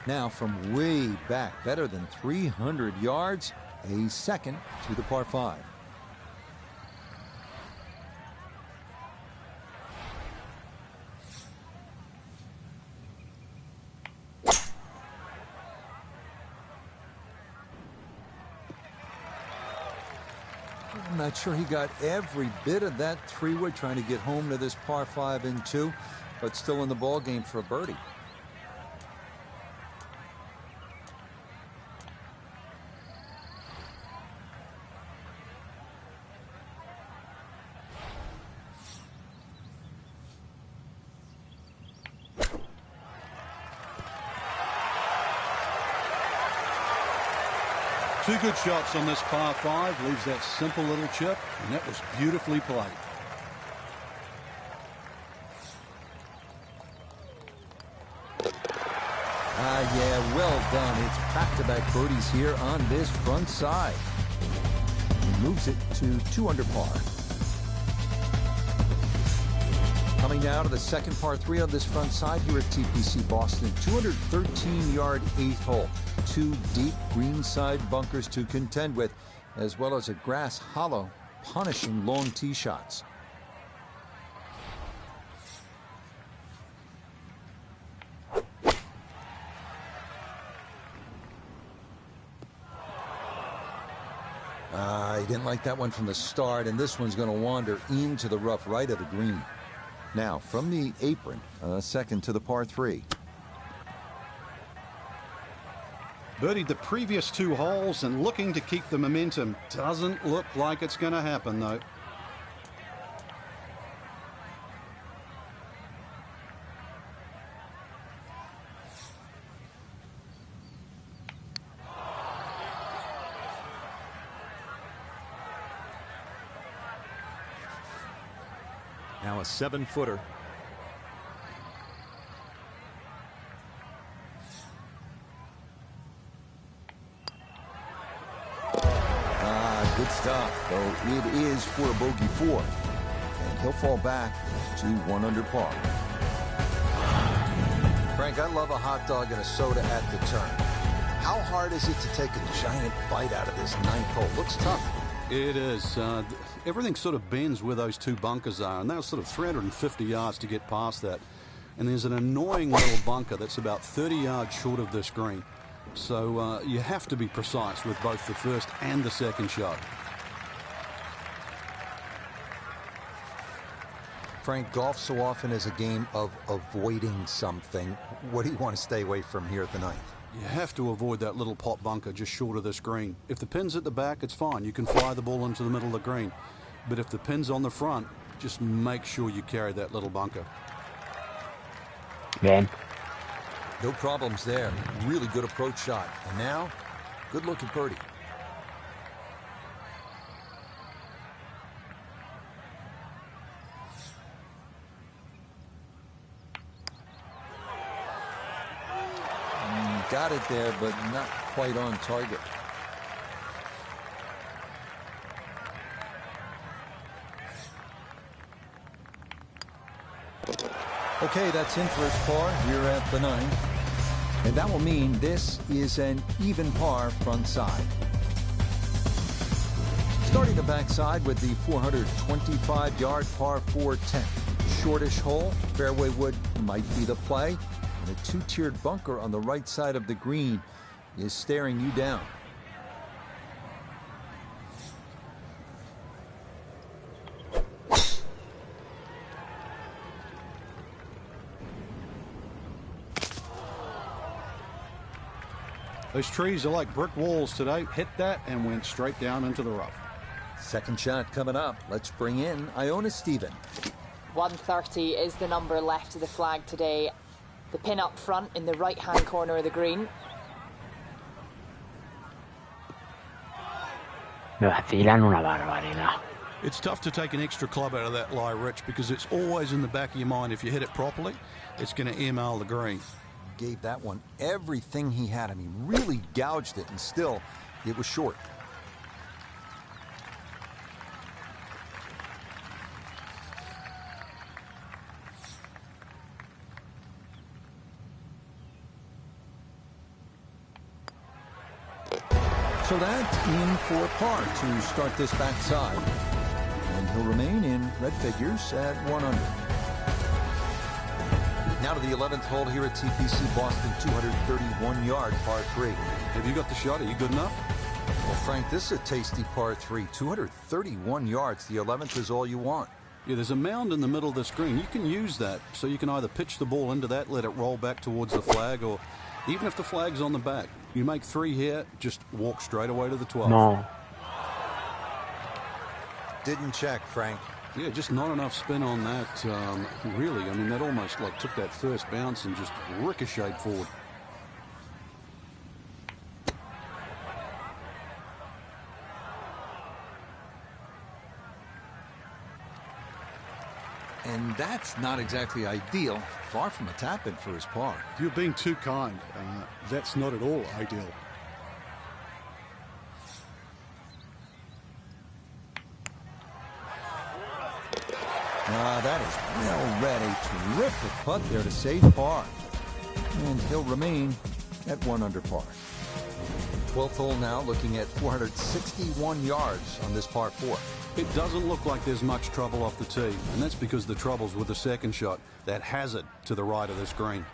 Now from way back, better than 300 yards, a second to the par 5. I'm not sure he got every bit of that 3-wood trying to get home to this par 5 and 2, but still in the ball game for a birdie. Two good shots on this par 5. Leaves that simple little chip, and that was beautifully played. Yeah, well done. It's back-to-back birdies here on this front side. He moves it to 2 under par. Coming now to the second par 3 on this front side here at TPC Boston. 213-yard 8th hole. 2 deep greenside bunkers to contend with, as well as a grass hollow punishing long tee shots. He didn't like that one from the start, and this one's going to wander into the rough right of the green. Now, from the apron, second to the par 3. Birdied the previous 2 holes and looking to keep the momentum. Doesn't look like it's going to happen, though. Now a 7-footer. Good stuff, though it is for a bogey 4. And he'll fall back to 1 under par. Frank, I love a hot dog and a soda at the turn. How hard is it to take a giant bite out of this 9th hole? Looks tough. It is. Everything sort of bends where those 2 bunkers are, and that was sort of 350 yards to get past that. And there's an annoying little bunker that's about 30 yards short of this green. So you have to be precise with both the first and the second shot. Frank, golf so often is a game of avoiding something. What do you want to stay away from here at the 9th? You have to avoid that little pot bunker just short of this green. If the pin's at the back, it's fine. You can fly the ball into the middle of the green. But if the pin's on the front, just make sure you carry that little bunker. Bien. No problems there. Really good approach shot. And now, good looking birdie. Got it there, but not quite on target. Okay, that's in for his par here at the 9th. And that will mean this is an even par front side. Starting the backside with the 425-yard par 4 10th. Shortish hole, fairway wood might be the play. And a two-tiered bunker on the right side of the green is staring you down. Those trees are like brick walls today. Hit that and went straight down into the rough. Second shot coming up. Let's bring in Iona Stephen. 130 is the number left of the flag today. The pin up front in the right-hand corner of the green. Me vacilan una barbaridad. It's tough to take an extra club out of that lie, Rich, because it's always in the back of your mind. If you hit it properly, it's going to email the green. Gave that one everything he had. I mean, really gouged it, and still, it was short. So that's in for par to start this backside. And he'll remain in red figures at 1 under. Now to the 11th hole here at TPC Boston, 231-yard par 3. Have you got the shot? Are you good enough? Well, Frank, this is a tasty par 3. 231 yards. The 11th is all you want. Yeah, there's a mound in the middle of this green. You can use that, so you can either pitch the ball into that, let it roll back towards the flag, or even if the flag's on the back, you make 3 here, just walk straight away to the 12. No. Didn't check, Frank. Yeah, just not enough spin on that, really. I mean, that almost like took that first bounce and just ricocheted forward. And that's not exactly ideal. Far from a tap-in for his par. You're being too kind. That's not at all ideal. That is well read. A terrific putt there to save par. And he'll remain at 1 under par. 12th hole now, looking at 461 yards on this par 4. It doesn't look like there's much trouble off the tee, and that's because the trouble's with the second shot, that hazard to the right of this green.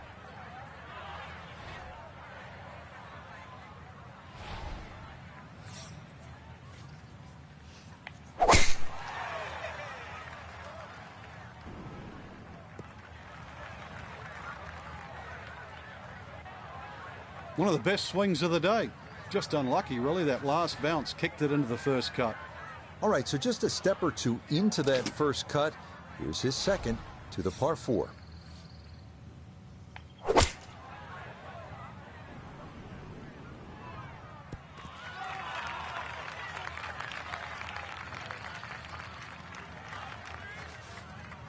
One of the best swings of the day. Just unlucky, really. That last bounce kicked it into the first cut. All right, so just a step or two into that first cut. Here's his second to the par 4.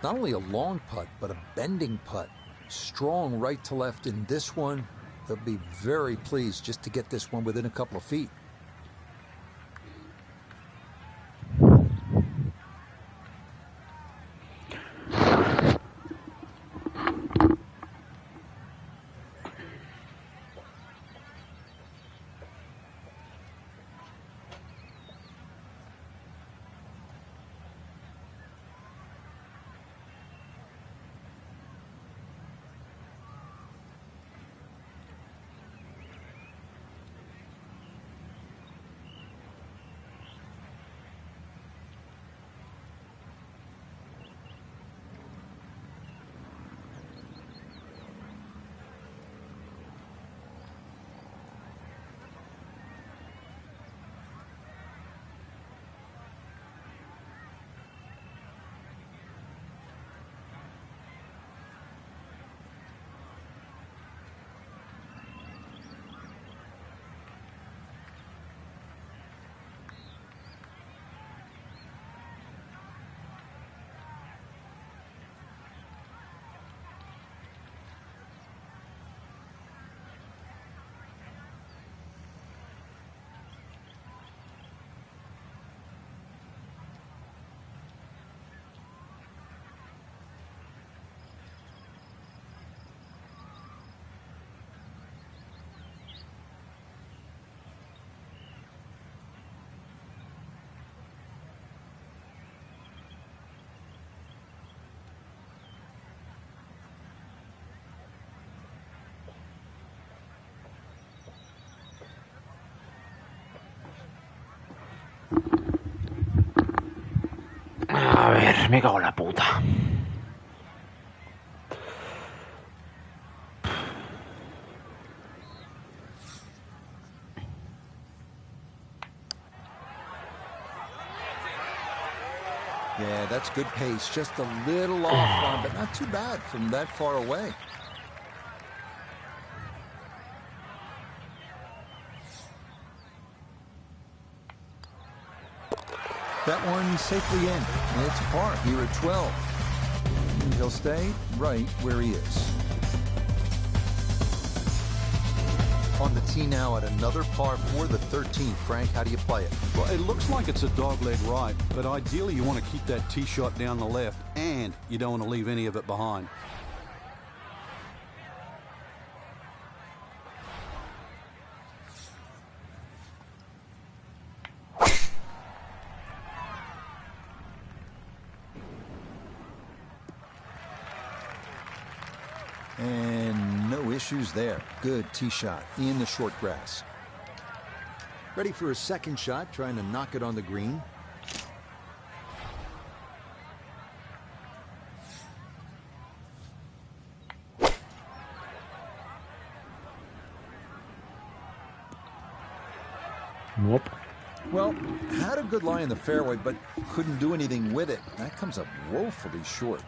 Not only a long putt, but a bending putt. Strong right to left in this one. They'll be very pleased just to get this one within a couple of feet. A ver, me cago en la puta. Yeah, that's good pace. Just a little off on, but not too bad from that far away. That one safely in. It's par here at 12. And he'll stay right where he is. On the tee now at another par 4, the 13th. Frank, how do you play it? Well, it looks like it's a dogleg right, but ideally you want to keep that tee shot down the left, and you don't want to leave any of it behind. And no issues there. Good tee shot in the short grass. Ready for a second shot, trying to knock it on the green. Nope. Well, had a good lie in the fairway, but couldn't do anything with it. That comes up woefully short.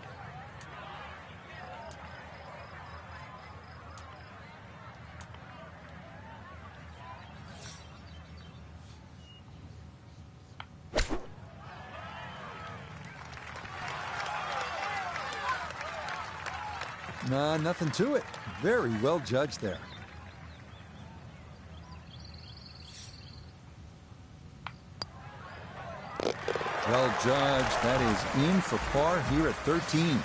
Nah, nothing to it. Very well judged there. Well judged. That is in for par here at 13.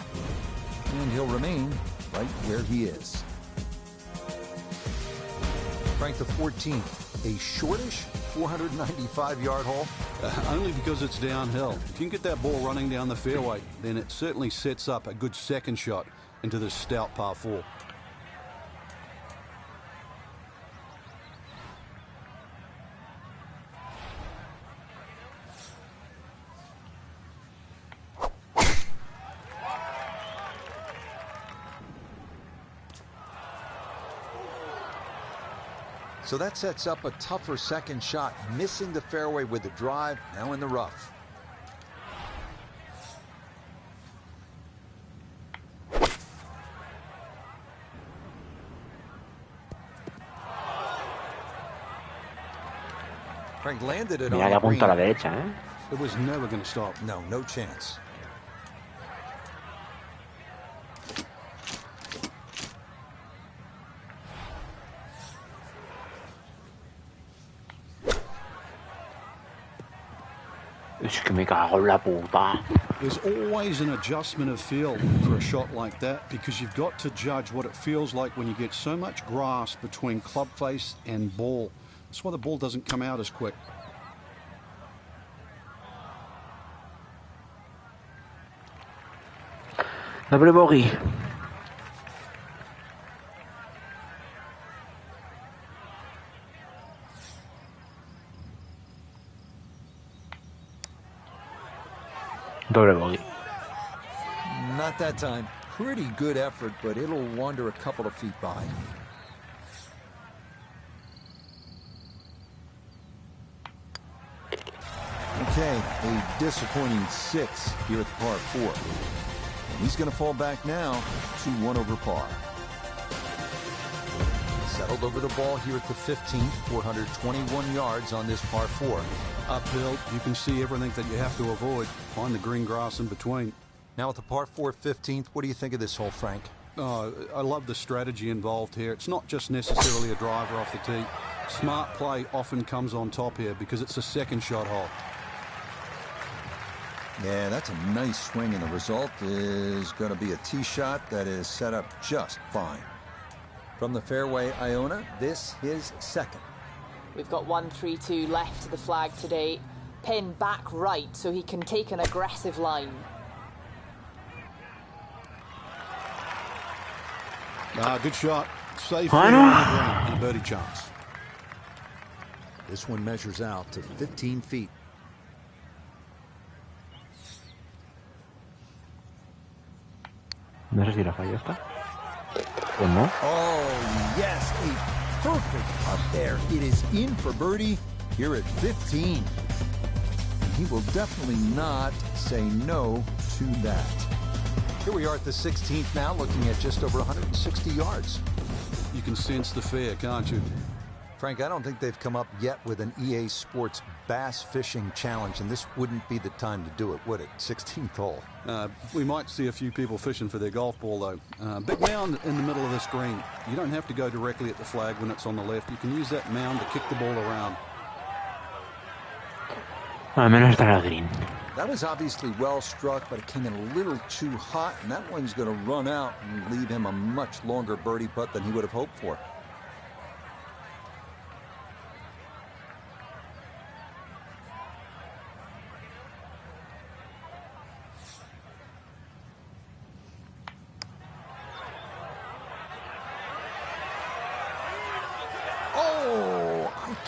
And he'll remain right where he is. Frank, the 14th. A shortish 495-yard hole. Only because it's downhill. If you can get that ball running down the fairway, then it certainly sets up a good second shot into this stout par 4. So that sets up a tougher second shot. Missing the fairway with the drive, now in the rough. Frank landed it Mira on que the apunta a la green. derecha, ¿eh? It was never going to stop. No chance. Es que me cago en la puta. There's always an adjustment of feel for a shot like that, because you've got to judge what it feels like when you get so much grass between club face and ball. That's why the ball doesn't come out as quick. Doble bogey. Doble bogey. Not that time. Pretty good effort, but it'll wander a couple of feet by. Okay, a disappointing 6 here at the par 4. He's going to fall back now to 1 over par. Settled over the ball here at the 15th, 421 yards on this par 4. Uphill, you can see everything that you have to avoid. Find the green grass in between. Now at the par 4 15th, what do you think of this hole, Frank? I love the strategy involved here. It's not just necessarily a driver off the tee. Smart play often comes on top here because it's a second shot hole. Yeah, that's a nice swing, and the result is going to be a tee shot that is set up just fine. From the fairway, Iona, this is second. We've got 1-3-2 left to the flag today. Pin back right so he can take an aggressive line. Good shot. Safely on the green and a birdie chance. This one measures out to 15 feet. No sé si la falló esta. Pues no. Oh, yes, a perfect putt there. It is in for birdie here at 15. He will definitely not say no to that. Here we are at the 16th now, looking at just over 160 yards. You can sense the fear, can't you? Frank, I don't think they've come up yet with an EA Sports bass fishing challenge, and this wouldn't be the time to do it, would it? 16th hole. We might see a few people fishing for their golf ball, though. Big mound in the middle of this green. You don't have to go directly at the flag when it's on the left. You can use that mound to kick the ball around. Al menos está en el green. That was obviously well struck, but it came in a little too hot, and that one's going to run out and leave him a much longer birdie putt than he would have hoped for.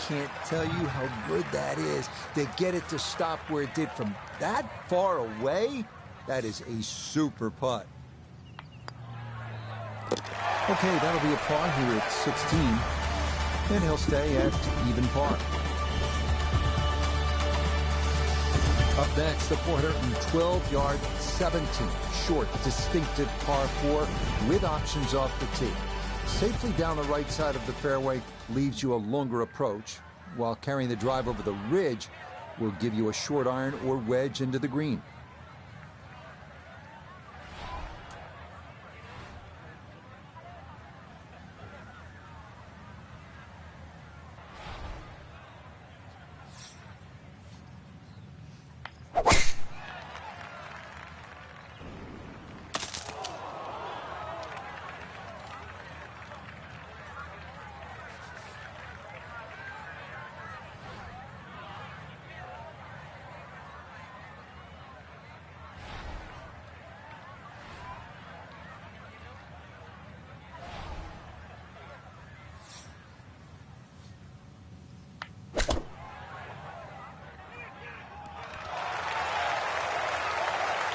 Can't tell you how good that is to get it to stop where it did from that far away. That is a super putt. Okay, that'll be a par here at 16, and he'll stay at even par. Up next, the 412-yard, 17 short, distinctive par 4 with options off the tee. Safely down the right side of the fairway leaves you a longer approach, while carrying the drive over the ridge will give you a short iron or wedge into the green.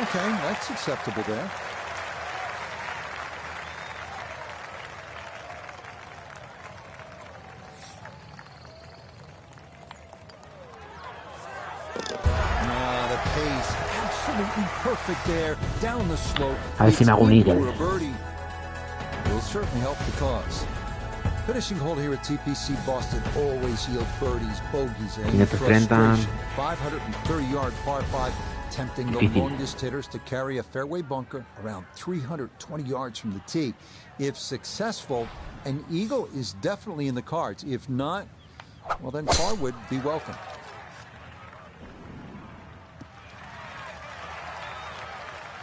Okay, that's acceptable there. The pace, absolutely perfect there. Down the slope. A ver si me hago un eagle. Will certainly help the cause. Finishing hole here at TPC Boston always yields birdies, bogeys, and frustration. 530-yard par 5. Tempting the longest hitters to carry a fairway bunker around 320 yards from the tee. If successful, an eagle is definitely in the cards. If not, well, then par would be welcome.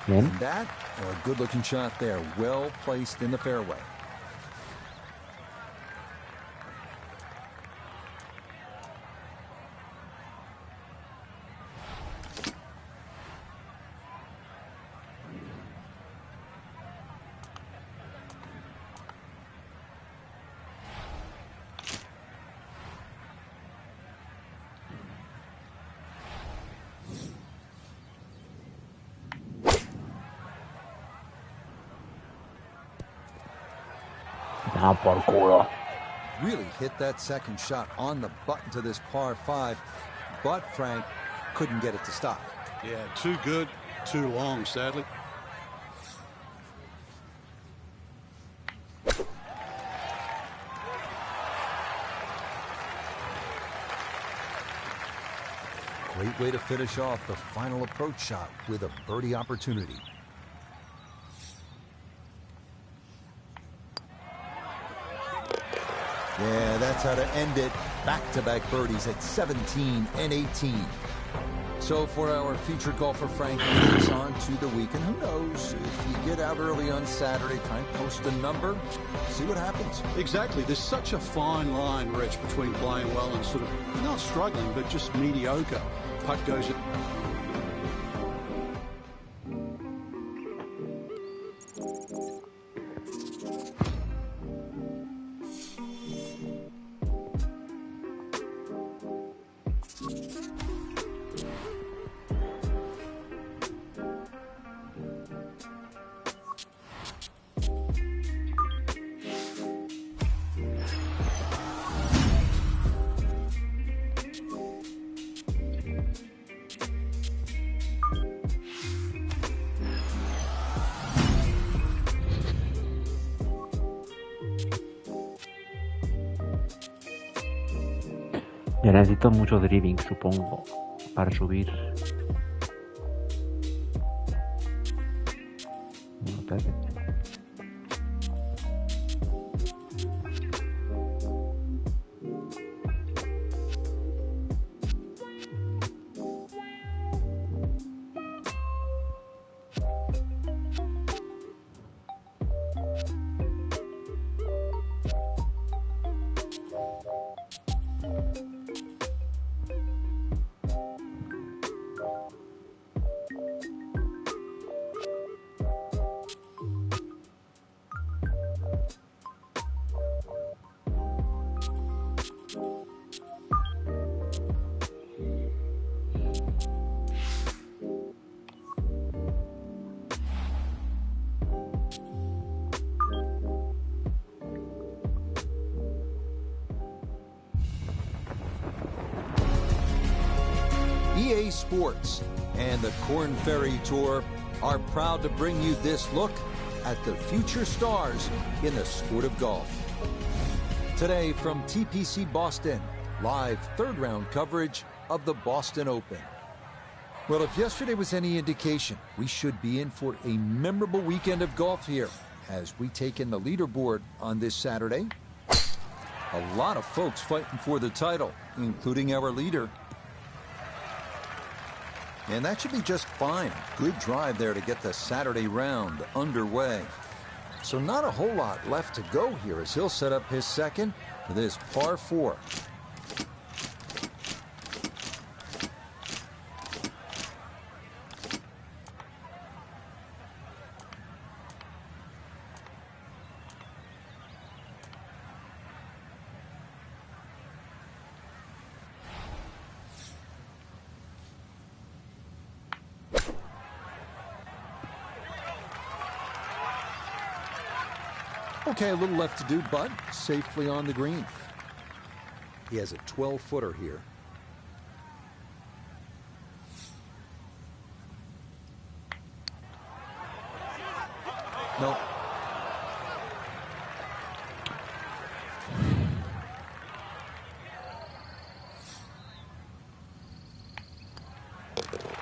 And that, a good-looking shot there, well placed in the fairway. Ah, por culo. Really hit that second shot on the button to this par 5, but Frank couldn't get it to stop. Yeah, too good, too long, sadly. Great way to finish off the final approach shot with a birdie opportunity. Yeah, that's how to end it. Back-to-back birdies at 17 and 18. So for our featured golfer, Frank, it's on to the weekend. Who knows? If you get out early on Saturday, try and post a number, see what happens. Exactly. There's such a fine line, Rich, between playing well and sort of not struggling, but just mediocre. Putt goes... Ya necesito mucho driving, supongo, para subir. No, espérate. EA Sports and the Corn Ferry Tour are proud to bring you this look at the future stars in the sport of golf. Today from TPC Boston, live third round coverage of the Boston Open. Well, if yesterday was any indication, we should be in for a memorable weekend of golf here as we take in the leaderboard on this Saturday. A lot of folks fighting for the title, including our leader. And that should be just fine. Good drive there to get the Saturday round underway. So not a whole lot left to go here as he'll set up his second for this par 4. Okay, a little left to do, but safely on the green. He has a 12-footer here. No.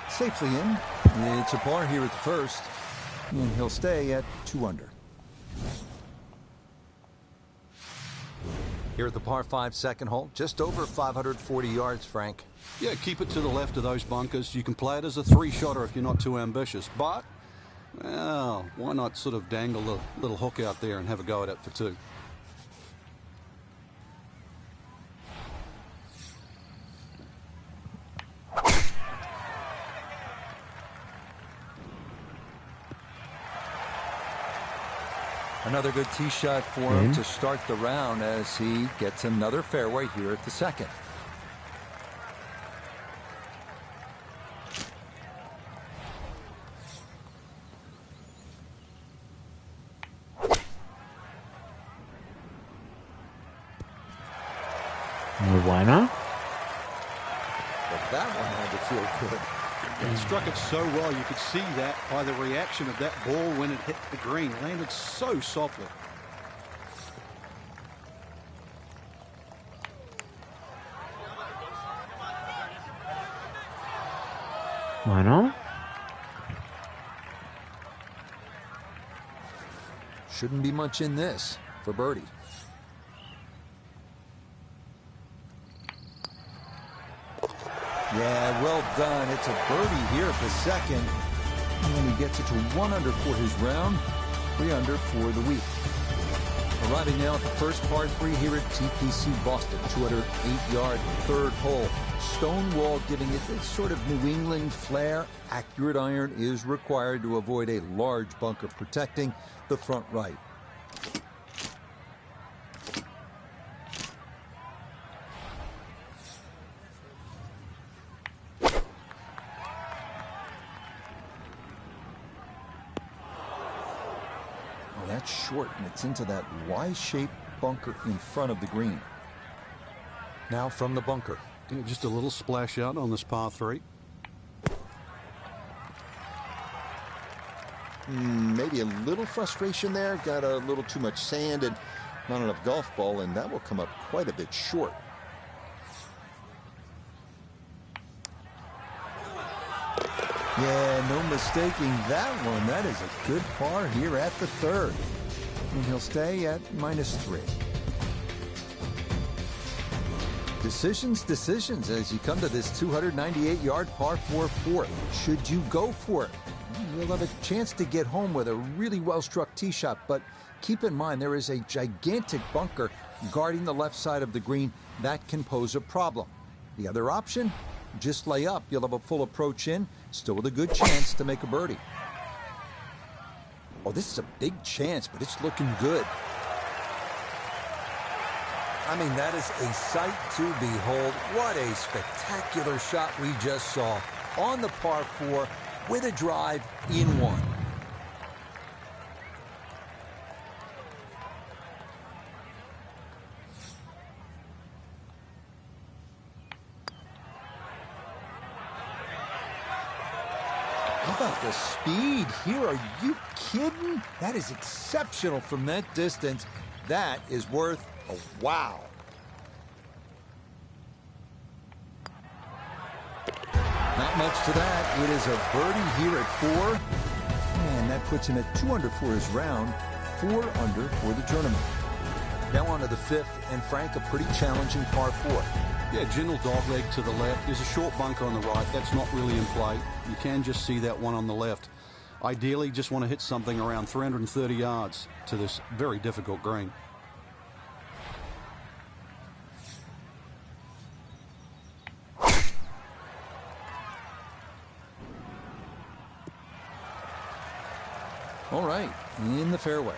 Safely in. It's a par here at the first, and he'll stay at 2 under. Here at the par 5 second hole, just over 540 yards, Frank. Yeah, keep it to the left of those bunkers. You can play it as a 3-shotter if you're not too ambitious. But, well, why not sort of dangle a little hook out there and have a go at it for 2? Another good tee shot for him to start the round as he gets another fairway here at the second. Muy buena. But that one had to feel good. He struck it so well, you could see that by the reaction of that ball when it hit the green. Landed so softly. Bueno. Shouldn't be much in this for birdie. Yeah, well done. It's a birdie here at the second. And then he gets it to 1 under for his round, 3 under for the week. Arriving now at the first par 3 here at TPC Boston, 208-yard third hole. Stonewall giving it this sort of New England flair. Accurate iron is required to avoid a large bunker protecting the front right. That's short, and it's into that Y-shaped bunker in front of the green. Now from the bunker. Yeah, just a little splash out on this par 3. Maybe a little frustration there. Got a little too much sand and not enough golf ball, and that will come up quite a bit short. Yeah, no mistaking that one. That is a good par here at the third. And he'll stay at -3. Decisions as you come to this 298-yard par 4 fourth. Should you go for it? You'll have a chance to get home with a really well-struck tee shot, but keep in mind there is a gigantic bunker guarding the left side of the green. That can pose a problem. The other option, just lay up. You'll have a full approach in, still with a good chance to make a birdie. Oh, this is a big chance, but it's looking good. I mean, that is a sight to behold. What a spectacular shot we just saw on the par 4 with a drive in one. How about the speed here? Are you kidding? That is exceptional from that distance. That is worth a wow. Not much to that. It is a birdie here at 4. And that puts him at 2 under for his round, 4 under for the tournament. Now on to the 5th, and Frank, a pretty challenging par 4. Yeah, gentle dogleg to the left. There's a short bunker on the right. That's not really in play. You can just see that one on the left. Ideally, just want to hit something around 330 yards to this very difficult green. All right, in the fairway.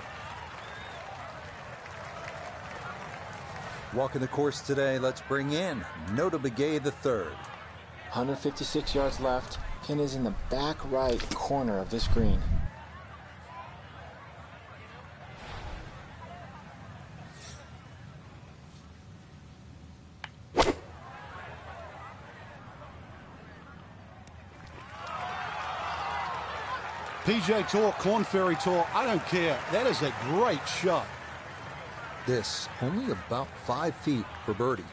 Walking the course today, let's bring in Nota Begay the third. 156 yards left. Pin is in the back right corner of this green. PJ Tour, Corn Ferry Tour, I don't care. That is a great shot. This only about 5 feet for birdie.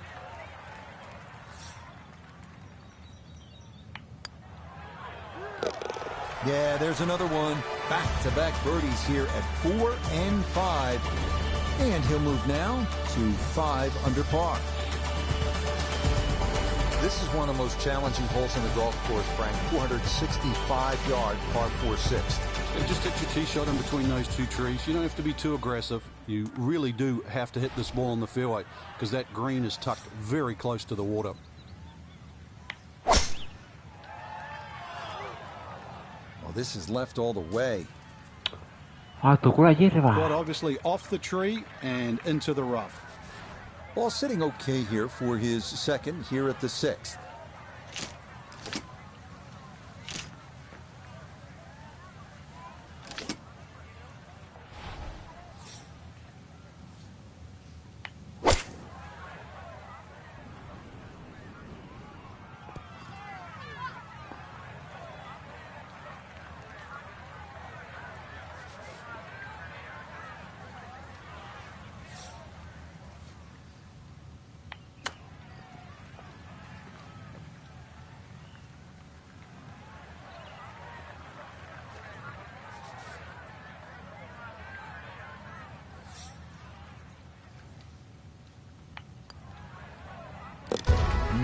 Yeah, there's another one. Back-to-back birdies here at 4 and 5. And he'll move now to 5 under par. This is one of the most challenging holes on the golf course, Frank. 465-yard par 4/6. Yeah, just hit your tee shot in between those two trees. You don't have to be too aggressive. You really do have to hit this ball in the fairway because that green is tucked very close to the water. Well, this is left all the way. Tocó la hierba. Quite obviously off the tree and into the rough. Ball sitting okay here for his second here at the 6th.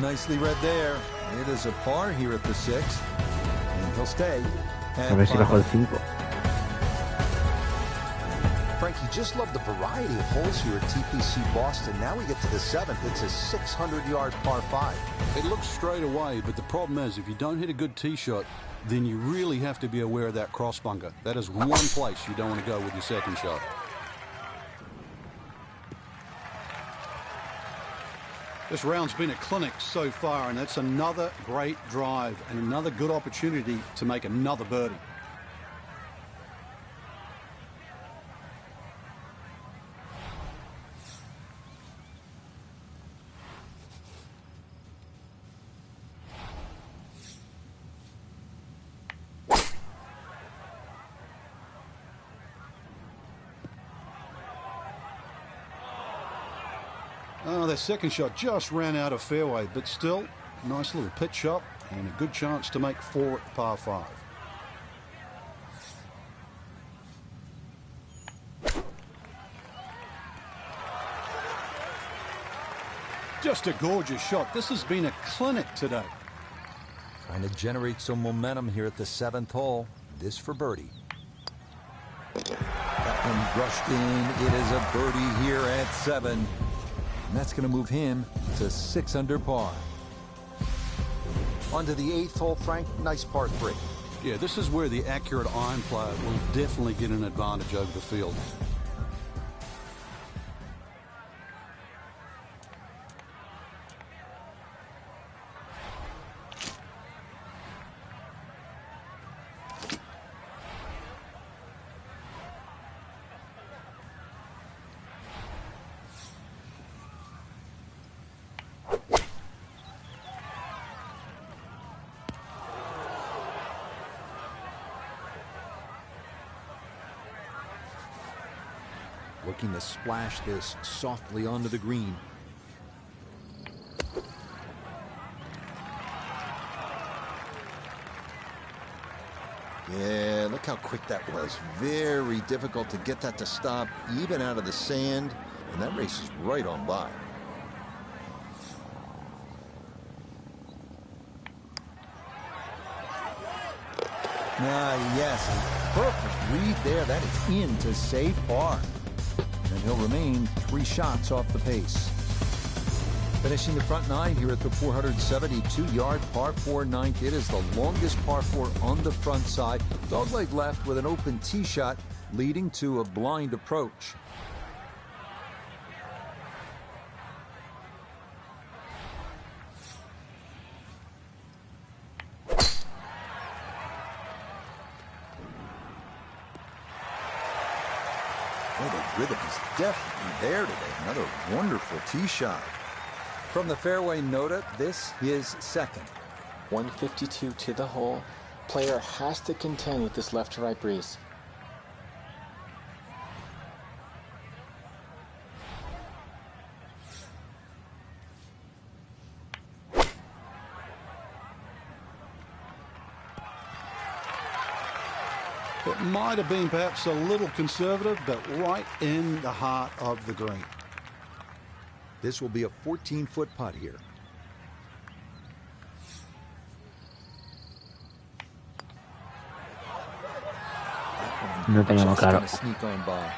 Nicely read there. It is a par here at the 6th. And he'll stay at A ver si 5. bajo el 5. Frank, you just love the variety of holes here at TPC Boston. Now we get to the 7th. It's a 600-yard par 5. It looks straight away, but the problem is if you don't hit a good tee shot, then you really have to be aware of that cross bunker. That is one place you don't want to go with your second shot. This round's been a clinic so far, and that's another great drive and another good opportunity to make another birdie. Oh, that second shot just ran out of fairway, but still, nice little pitch shot and a good chance to make 4 at par 5. Just a gorgeous shot. This has been a clinic today. Trying to generate some momentum here at the 7th hole. This for birdie. That one brushed in. It is a birdie here at 7. And that's going to move him to 6 under par. On to the 8th hole, Frank. Nice par 3. Yeah, this is where the accurate iron player will definitely get an advantage over the field. Looking to splash this softly onto the green. Yeah, look how quick that was. Very difficult to get that to stop, even out of the sand. And that race is right on by. Yes, perfect read there. That is in to save par. And he'll remain 3 shots off the pace. Finishing the front 9 here at the 472-yard par 4 ninth. It is the longest par 4 on the front side. Dogleg left with an open tee shot leading to a blind approach. Well, the rhythm is definitely there today. Another wonderful tee shot. From the fairway Nota, this is 2nd. 152 to the hole. Player has to contend with this left to right breeze. It might have been perhaps a little conservative, but right in the heart of the green. This will be a 14-foot putt here. No teníamos claro. Just gonna sneak on by.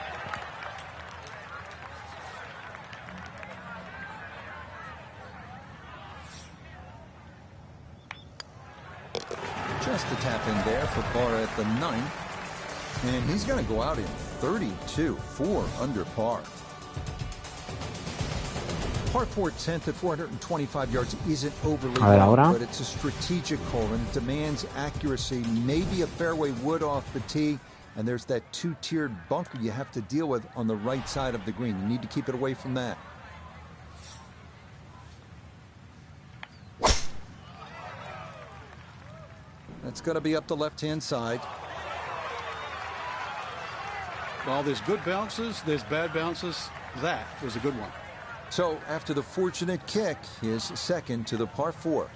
Just a tap in there for par at the 9th. And he's going to go out in 32, 4 under par. Par 4 10th at 425 yards isn't overly long, but it's a strategic hole and it demands accuracy. Maybe a fairway wood off the tee, and there's that 2-tiered bunker you have to deal with on the right side of the green. You need to keep it away from that. That's going to be up the left-hand side. Well, there's good bounces, there's bad bounces. That was a good one. So after the fortunate kick, his 2nd to the par 4.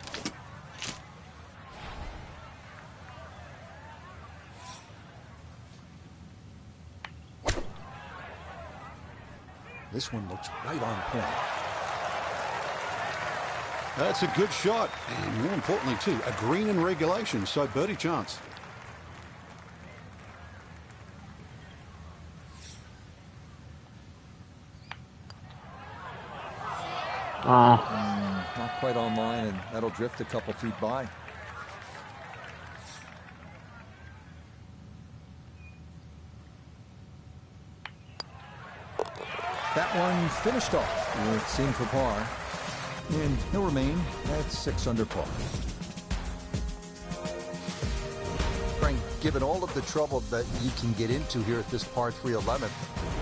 This one looks right on point. That's a good shot, and more importantly, too, a green in regulation, so birdie chance. Not quite on line, and that'll drift a couple feet by. That one finished off with in for par, and he'll remain at 6 under par. Frank, given all of the trouble that you can get into here at this par 3 11th,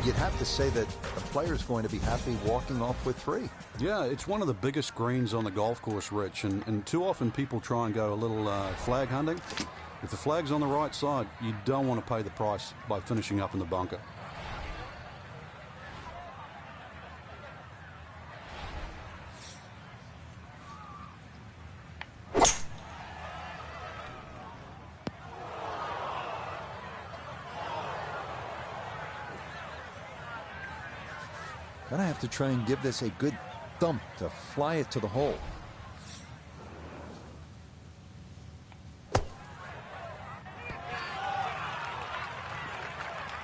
you'd have to say that the player's going to be happy walking off with 3. Yeah, it's one of the biggest greens on the golf course, Rich, and too often people try and go a little flag hunting. If the flag's on the right side, you don't want to pay the price by finishing up in the bunker. Gonna have to try and give this a good thump to fly it to the hole.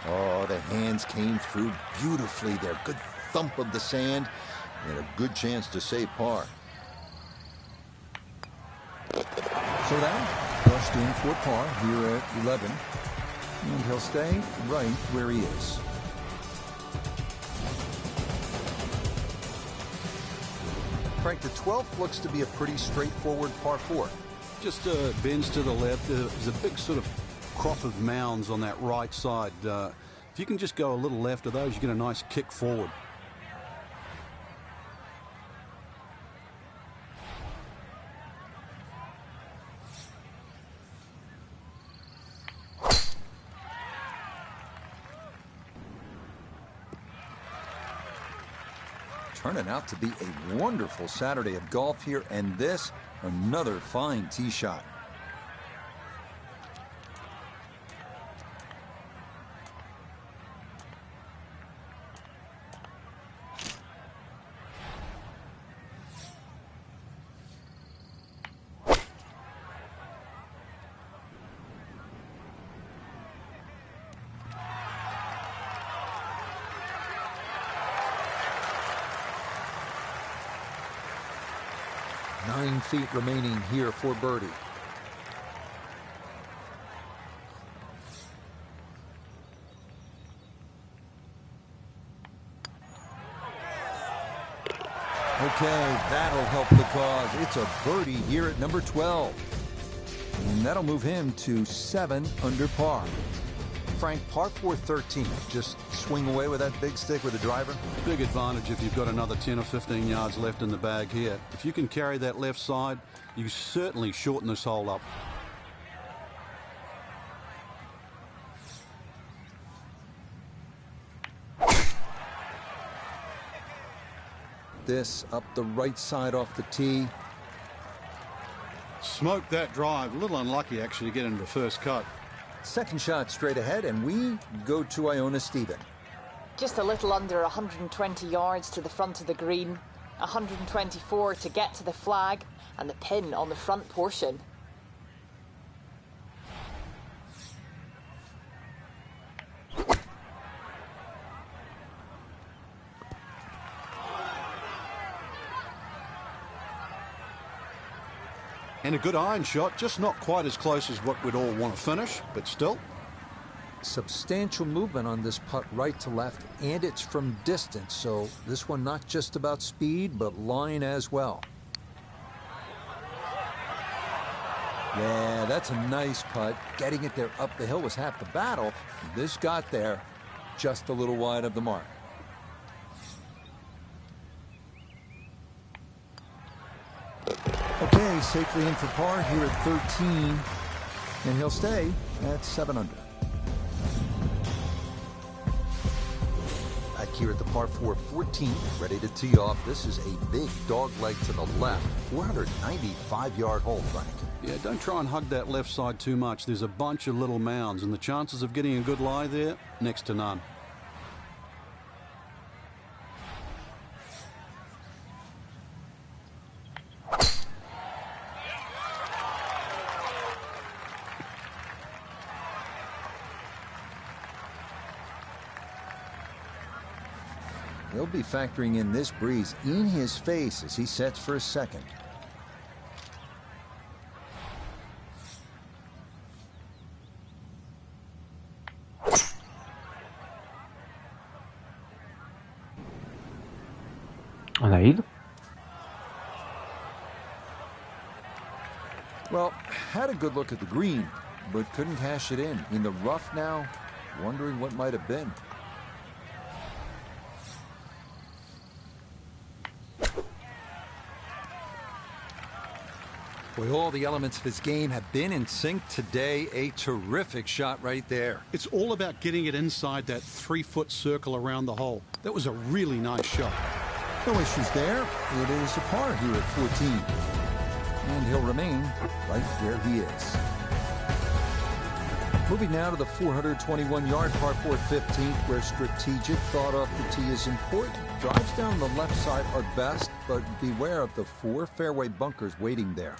Oh, the hands came through beautifully there. Good thump of the sand and a good chance to save par. So that brushed in for par here at 11. And he'll stay right where he is. Frank, the 12th looks to be a pretty straightforward par 4. Just bends to the left. There's a big sort of crop of mounds on that right side. If you can just go a little left of those, you get a nice kick forward. Turning out to be a wonderful Saturday of golf here, and this, another fine tee shot. Nine feet remaining here for birdie. Okay, that'll help the cause. It's a birdie here at number 12. And that'll move him to 7 under par. Frank, par 4 13. Just swing away with that big stick with the driver. Big advantage if you've got another 10 or 15 yards left in the bag here. If you can carry that left side, you certainly shorten this hole up. This up the right side off the tee. Smoked that drive. A little unlucky actually to get into the first cut. Second shot straight ahead, and we go to Iona Stephen. Just a little under 120 yards to the front of the green, 124 to get to the flag, and the pin on the front portion. And a good iron shot, just not quite as close as what we'd all want to finish, but still. Substantial movement on this putt right to left, and it's from distance, so this one not just about speed, but line as well. Yeah, that's a nice putt. Getting it there up the hill was half the battle. This got there just a little wide of the mark. Okay, safely in for par here at 13, and he'll stay at 7 under. Back here at the par 4 14, ready to tee off. This is a big dog leg to the left, 495-yard hole, Frank. Yeah, don't try and hug that left side too much. There's a bunch of little mounds, and the chances of getting a good lie there, next to none. He'll be factoring in this breeze in his face as he sets for a second. On a heal. Well, had a good look at the green, but couldn't cash it in. In the rough now, wondering what might have been. Boy, all the elements of his game have been in sync today. A terrific shot right there. It's all about getting it inside that 3-foot circle around the hole. That was a really nice shot. No issues there. It is a par here at 14. And he'll remain right where he is. Moving now to the 421-yard par 4 15th, where strategic thought off the tee is important. Drives down the left side are best, but beware of the 4 fairway bunkers waiting there.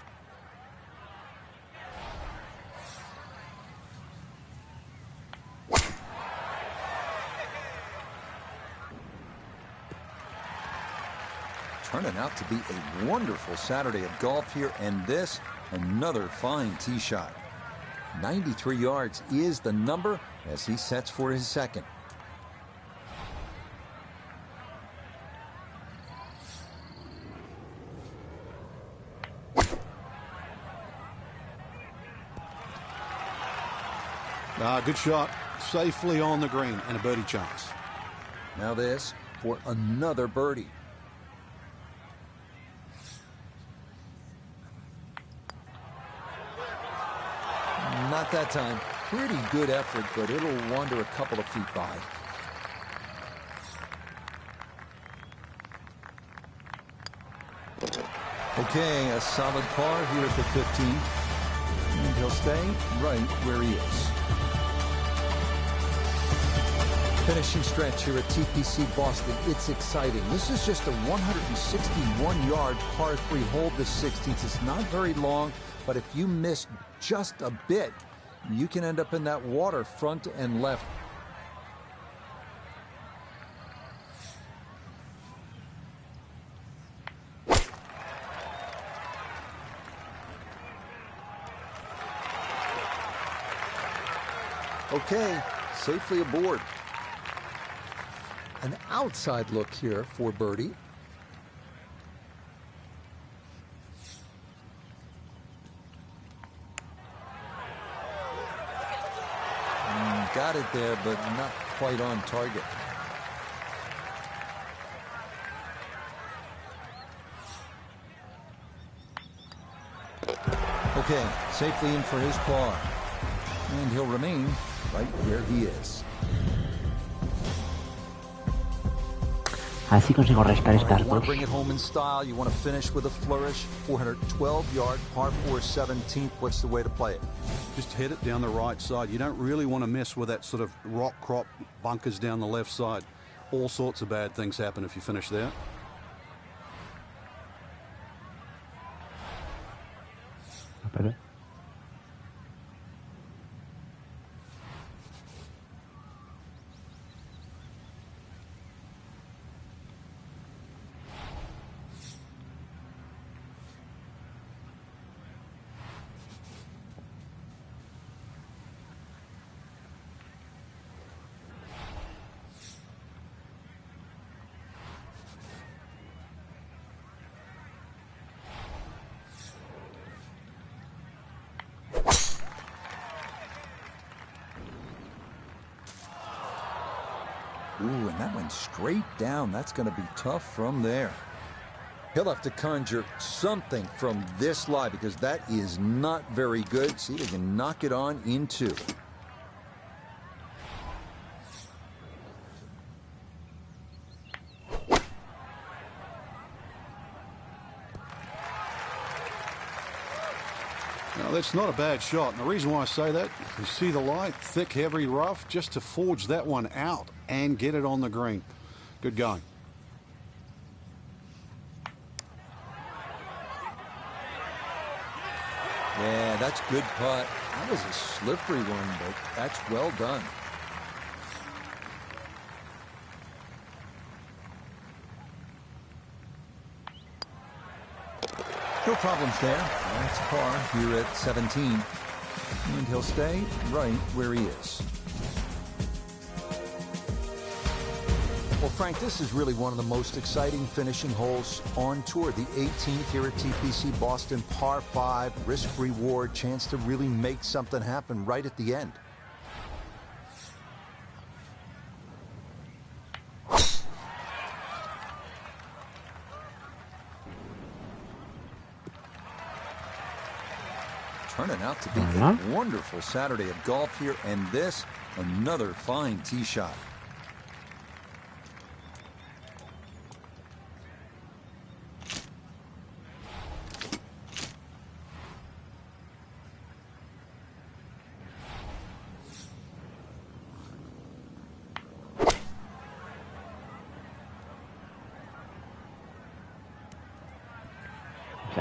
Turning out to be a wonderful Saturday of golf here, and this, another fine tee shot. 93 yards is the number as he sets for his second. Good shot. Safely on the green and a birdie chance. Now this for another birdie. Not that time. Pretty good effort, but it'll wander a couple of feet by. Okay, a solid par here at the 15. And he'll stay right where he is. Finishing stretch here at TPC Boston. It's exciting. This is just a 161-yard par 3 hole, the 16th. It's not very long, but if you miss just a bit, you can end up in that water front and left. Okay, safely aboard. An outside look here for birdie. Got it there, but not quite on target. Okay, safely in for his par. And he'll remain right where he is. Así consigo restar You estas want dos. to bring it home in style. You want to finish with a flourish. 412-yard par 4 17th. What's the way to play it? Just hit it down the right side. You don't really want to mess with that sort of rock crop bunkers down the left side. All sorts of bad things happen if you finish there. Pero- Ooh, and that went straight down. That's going to be tough from there. He'll have to conjure something from this lie because that is not very good. See, they can knock it on in 2. Now, that's not a bad shot. And the reason why I say that, you see the lie, thick, heavy, rough, just to forge that one out and get it on the green. Good going. Yeah, that's good putt. That was a slippery one, but that's well done. No problems there. That's par here at 17. And he'll stay right where he is. Well, Frank, this is really one of the most exciting finishing holes on tour. The 18th here at TPC Boston, par 5, risk-reward, chance to really make something happen right at the end. Turning out to be a wonderful Saturday of golf here, and this, another fine tee shot.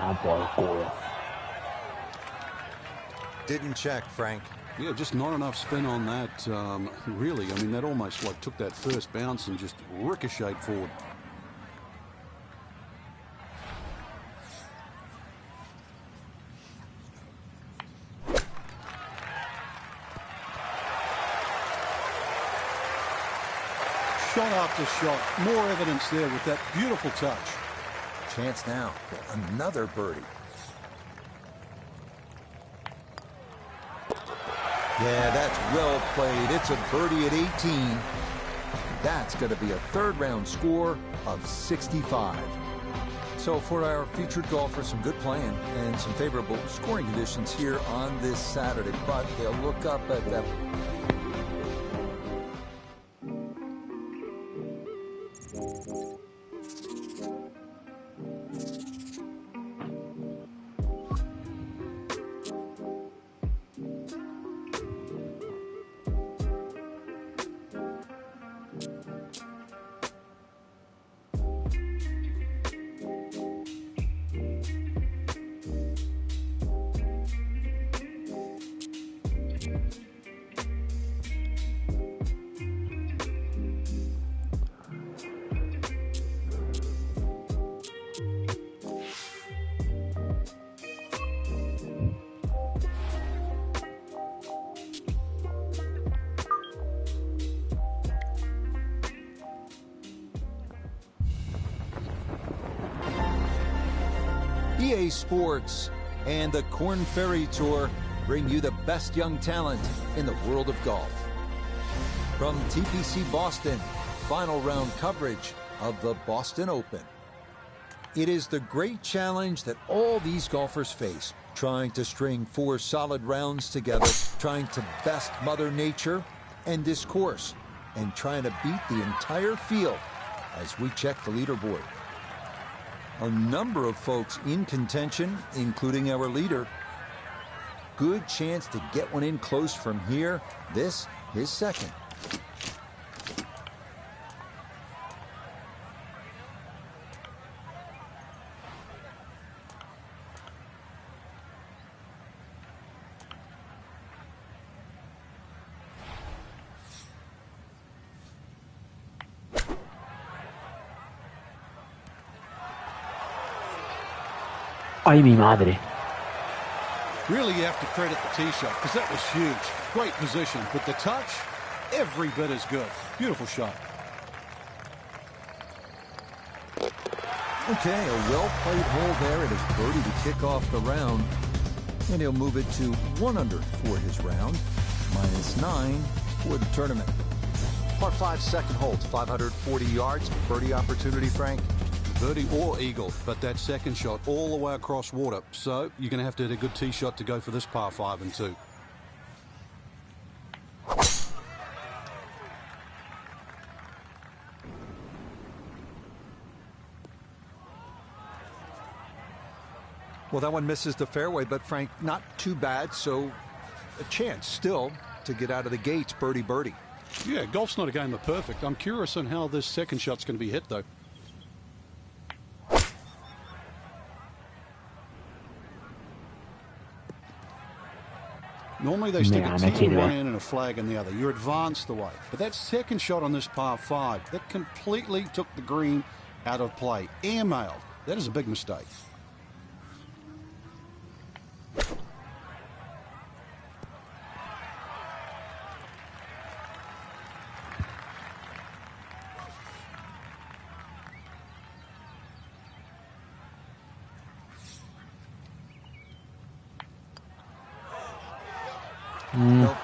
dan por culo. Didn't check, Frank. Yeah, just not enough spin on that. Really, I mean, that almost like took that first bounce and just ricocheted forward. Shot after shot. More evidence there with that beautiful touch. Chance now for another birdie. Yeah, that's well played. It's a birdie at 18. That's going to be a third round score of 65. So for our featured golfers, some good playing and some favorable scoring conditions here on this Saturday. But they'll look up at that. EA Sports and the Korn Ferry Tour bring you the best young talent in the world of golf. From TPC Boston, final round coverage of the Boston Open. It is the great challenge that all these golfers face, trying to string 4 solid rounds together, trying to best Mother Nature and this course, and trying to beat the entire field as we check the leaderboard. A number of folks in contention, including our leader. Good chance to get one in close from here. This, his second. Ay, mi madre. Really, you have to credit the tee shot because that was huge. Great position. But the touch, every bit as good. Beautiful shot. Okay, a well-played hole there. It is birdie to kick off the round. And he'll move it to 1 under for his round. -9 for the tournament. Par 5 second hole, 540 yards. Birdie opportunity, Frank. Birdie or eagle, but that second shot all the way across water. So you're going to have to hit a good tee shot to go for this par 5 and 2. Well, that one misses the fairway, but Frank, not too bad. So a chance still to get out of the gates, birdie. Yeah, golf's not a game of perfect. I'm curious on how this second shot's going to be hit, though. Normally they stick a tee in one end and a flag in the other. You're advanced the way. But that second shot on this par 5, that completely took the green out of play. Airmailed. That is a big mistake. Nope.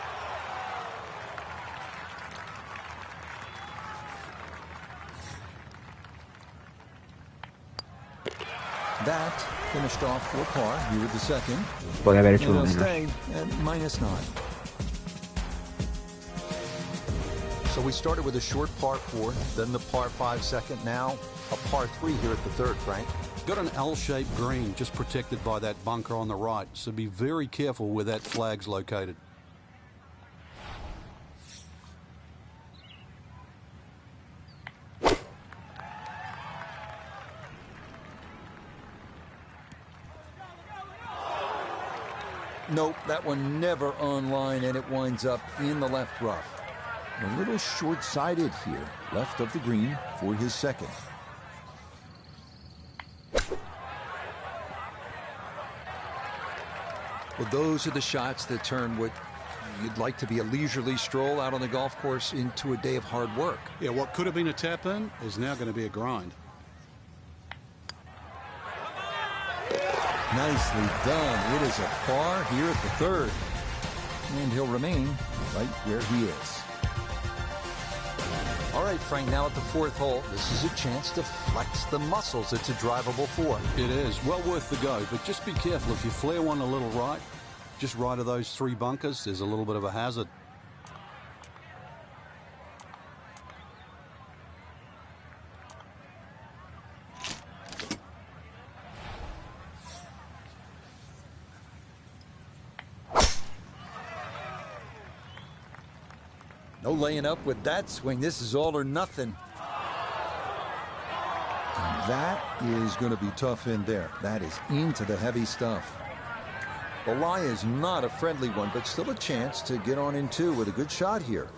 That finished off for par. You were the second. Puede haber And hecho uno he'll menos. stay at -9. So we started with a short par 4, then the par 5 second, now a par 3 here at the third, Frank. Got an L-shaped green just protected by that bunker on the right, so be very careful where that flag's located. Nope, that one never on line, and it winds up in the left rough. A little short-sided here, left of the green for his second. Well, those are the shots that turn what you'd like to be a leisurely stroll out on the golf course into a day of hard work. Yeah, what could have been a tap-in is now going to be a grind. Nicely done. It is a par here at the third. And he'll remain right where he is. All right, Frank, now at the fourth hole, this is a chance to flex the muscles. It's a drivable four. It is. Well worth the go, but just be careful. If you flare one a little right, just right of those three bunkers, there's a little bit of a hazard. No laying up with that swing. This is all or nothing. And that is going to be tough in there. That is into the heavy stuff. The lie is not a friendly one, but still a chance to get on in two with a good shot here.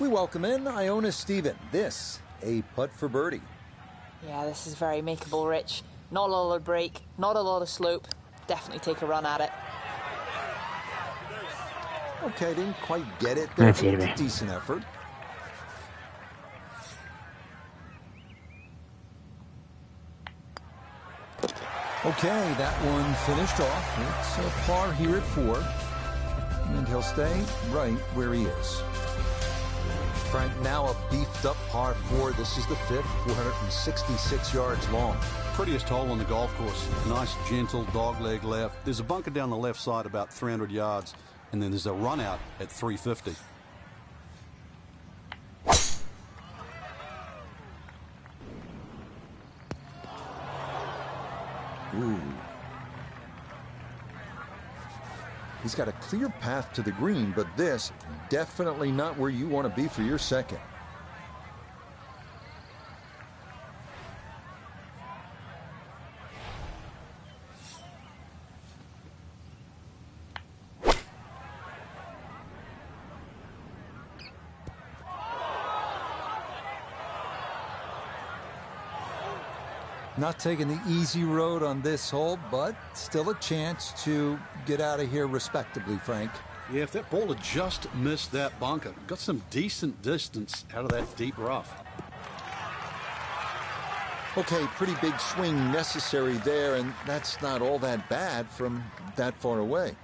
We welcome in Iona Stephen. This, a putt for birdie. Yeah, this is very makeable, Rich. Not a lot of break, not a lot of slope. Definitely take a run at it. Okay, didn't quite get it. But That's it, a decent effort. Okay, that one finished off. It's a par here at 4. And he'll stay right where he is. Frank, now a beefed-up par 4. This is the fifth, 466 yards long. Prettiest hole on the golf course. Nice, gentle dogleg left. There's a bunker down the left side about 300 yards, and then there's a run out at 350. Ooh. He's got a clear path to the green, but this definitely not where you want to be for your second. Not taking the easy road on this hole, but still a chance to get out of here respectably, Frank. Yeah, if that ball had just missed that bunker, got some decent distance out of that deep rough. Okay, pretty big swing necessary there, and that's not all that bad from that far away.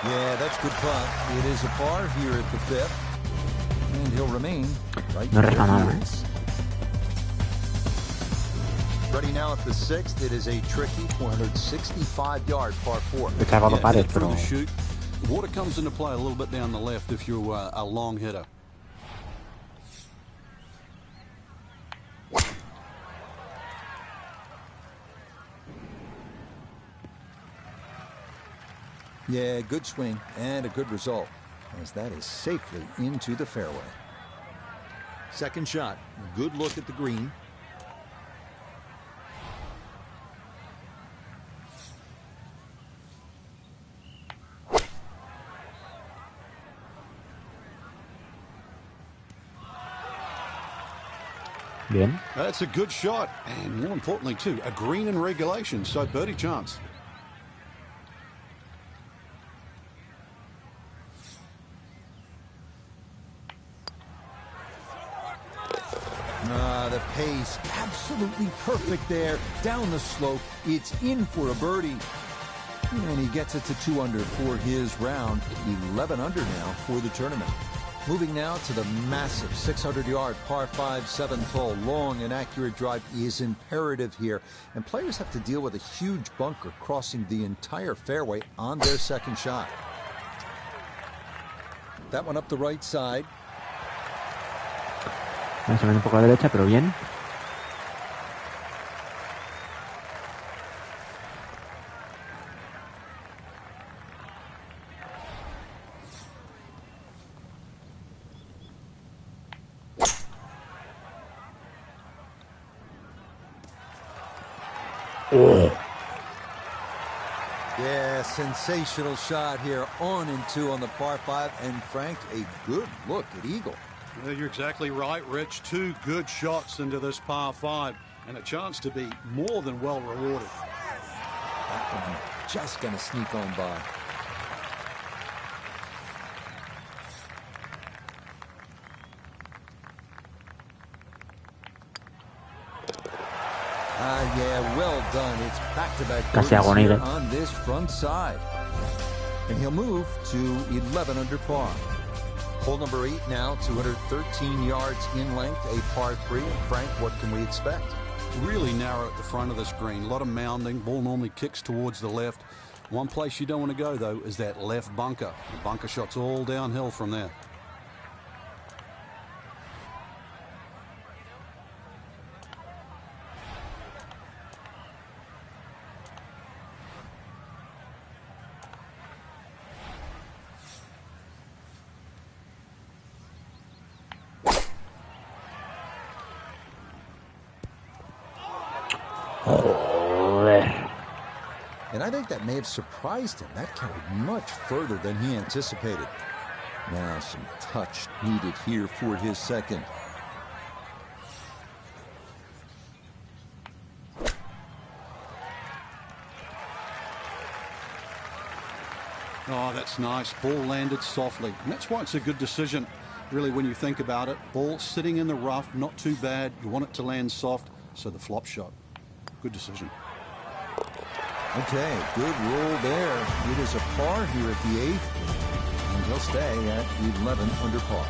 Yeah, that's good putt. It is a par here at the fifth. And he'll remain right No where reclamaba, he is. Ready now at the sixth. It is a tricky 465-yard par 4. He cavado Yeah, pared, head through pero the chute. Water comes into play a little bit down the left if you're a long hitter. Yeah, good swing and a good result, as that is safely into the fairway. Second shot, good look at the green. bien. That's a good shot, and more importantly too, a green in regulation, so birdie chance. The pace absolutely perfect there. Down the slope, it's in for a birdie. And he gets it to 2 under for his round. 11 under now for the tournament. Moving now to the massive 600-yard par 5 7-hole. Long and accurate drive is imperative here, and players have to deal with a huge bunker crossing the entire fairway on their second shot. That one up the right side. Más o menos un poco a la derecha, pero bien. Yeah, sensational shot here, on and two on the par 5, and Frank, a good look at eagle. Well, you're exactly right, Rich. Two good shots into this par 5, and a chance to be more than well rewarded. That one just going to sneak on by. Yeah, well done. It's back-to-back birdies here on this front side. And he'll move to 11 under par. Hole number 8 now, 213 yards in length, a par 3. Frank, what can we expect? Really narrow at the front of this green. A lot of mounding. Ball normally kicks towards the left. One place you don't want to go, though, is that left bunker. The bunker shot's all downhill from there. And I think that may have surprised him. That carried much further than he anticipated. Now some touch needed here for his second. Oh, that's nice. Ball landed softly. And that's why it's a good decision, really, when you think about it. Ball sitting in the rough, not too bad. You want it to land soft, so the flop shot. Good decision. Okay, good roll there. It is a par here at the 8th, and he'll stay at 11 under par.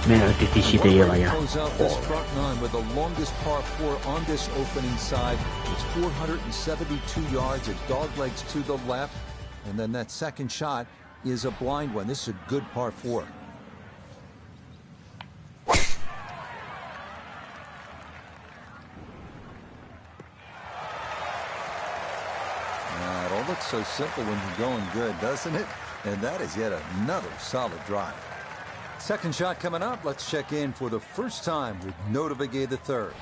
Menos 17 lleva ya. Close out this front nine with the longest par 4 on this opening side. It's 472 yards, at dog legs to the left, and then that second shot is a blind one. This is a good par 4. It all looks so simple when you're going good, doesn't it? And that is yet another solid drive. Second shot coming up. Let's check in for the first time with Notavigay III.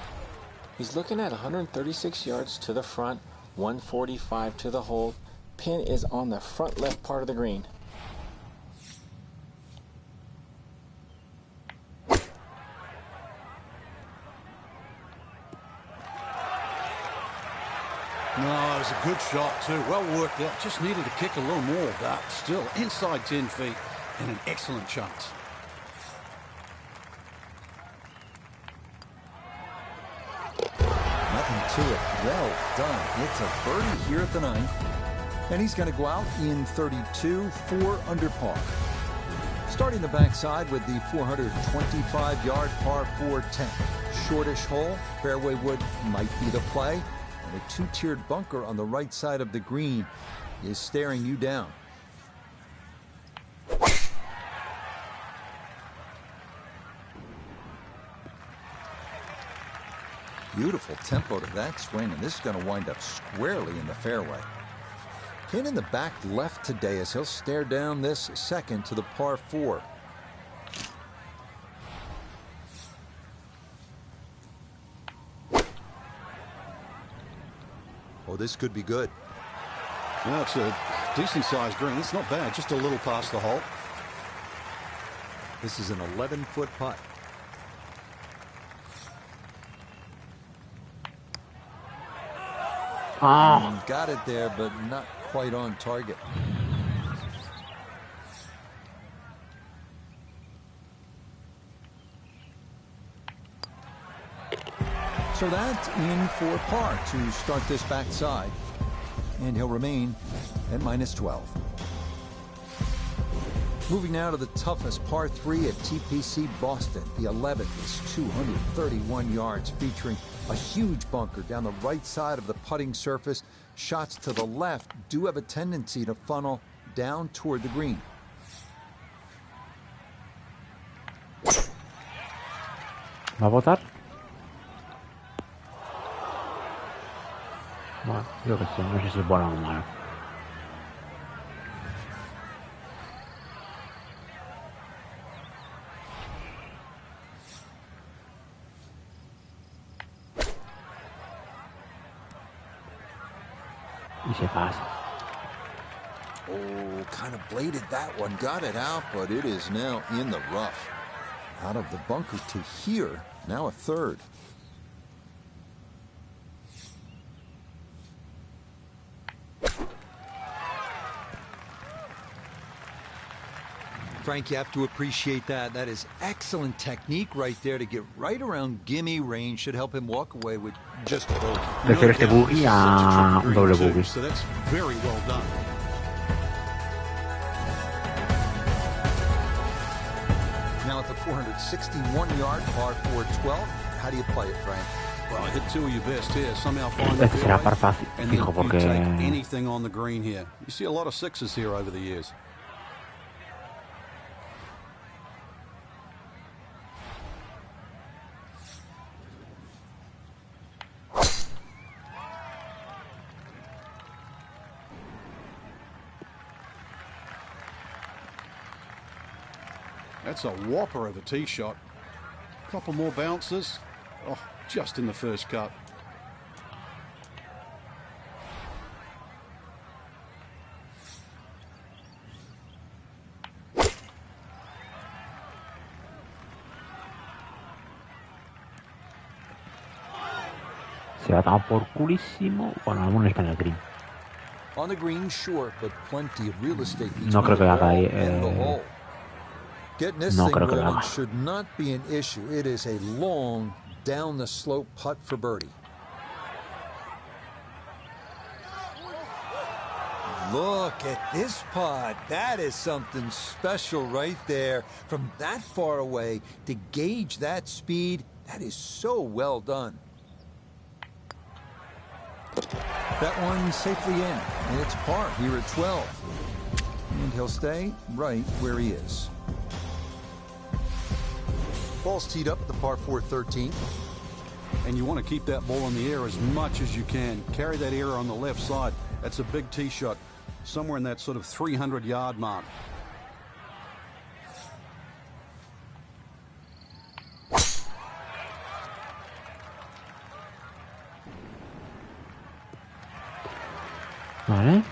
He's looking at 136 yards to the front, 145 to the hole. Pin is on the front left part of the green. No, it was a good shot too. Well worked out. Just needed to kick a little more of that. Still inside 10 feet and an excellent chance. Nothing to it. Well done. It's a birdie here at the 9th. And he's going to go out in 32, 4 under par. Starting the backside with the 425-yard par 4 10. Shortish hole. Fairway wood might be the play. And a two-tiered bunker on the right side of the green is staring you down. Beautiful tempo to that swing, and this is going to wind up squarely in the fairway. Pin in the back left today as he'll stare down this second to the par 4. Oh, this could be good. Well, it's a decent-sized green. It's not bad, just a little past the hole. This is an 11-foot putt. Got it there, but not quite on target. So that's in for par to start this backside, and he'll remain at -12. Moving now to the toughest par 3 at TPC Boston. The 11th is 231 yards, featuring a huge bunker down the right side of the putting surface. Shots to the left do have a tendency to funnel down toward the green. ¿Va a votar? Bueno, yo que sé, no sé si es bueno o malo. Y se pasa. Oh, kind of bladed that one. Got it out, but it is now in the rough. Out of the bunker to here, now a third. Frank, you have to appreciate that. That is excellent technique right there to get right around gimme range. Should help him walk away with just a bogey. Prefiero este boogie a un doble boogie. So that's very well done. Now at the 461-yard par 4-12. How do you play it, Frank? Well, hit two of your best here. Somehow find the Este será par fairway, fácil, and then fijo, you porque take anything on the green here. You see a lot of sixes here over the years. That's a whopper of a tee shot. Couple more bounces. Oh, just in the first cut. se va tan por culísimo. Bueno, algún español green. On the green, sure, but plenty of real estate between No creo que the haga ahí. ball and the hole. Getting this No thing creo que lo rolling haga. should not be an issue. It is a long, down the slope putt for birdie. Look at this putt. That is something special right there. From that far away to gauge that speed, that is so well done. That one safely in. It's par here at 12. And he'll stay right where he is. Ball's teed up at the par 4 13. And you want to keep that ball in the air as much as you can. Carry that air on the left side. That's a big tee shot. Somewhere in that sort of 300-yard mark. Vale.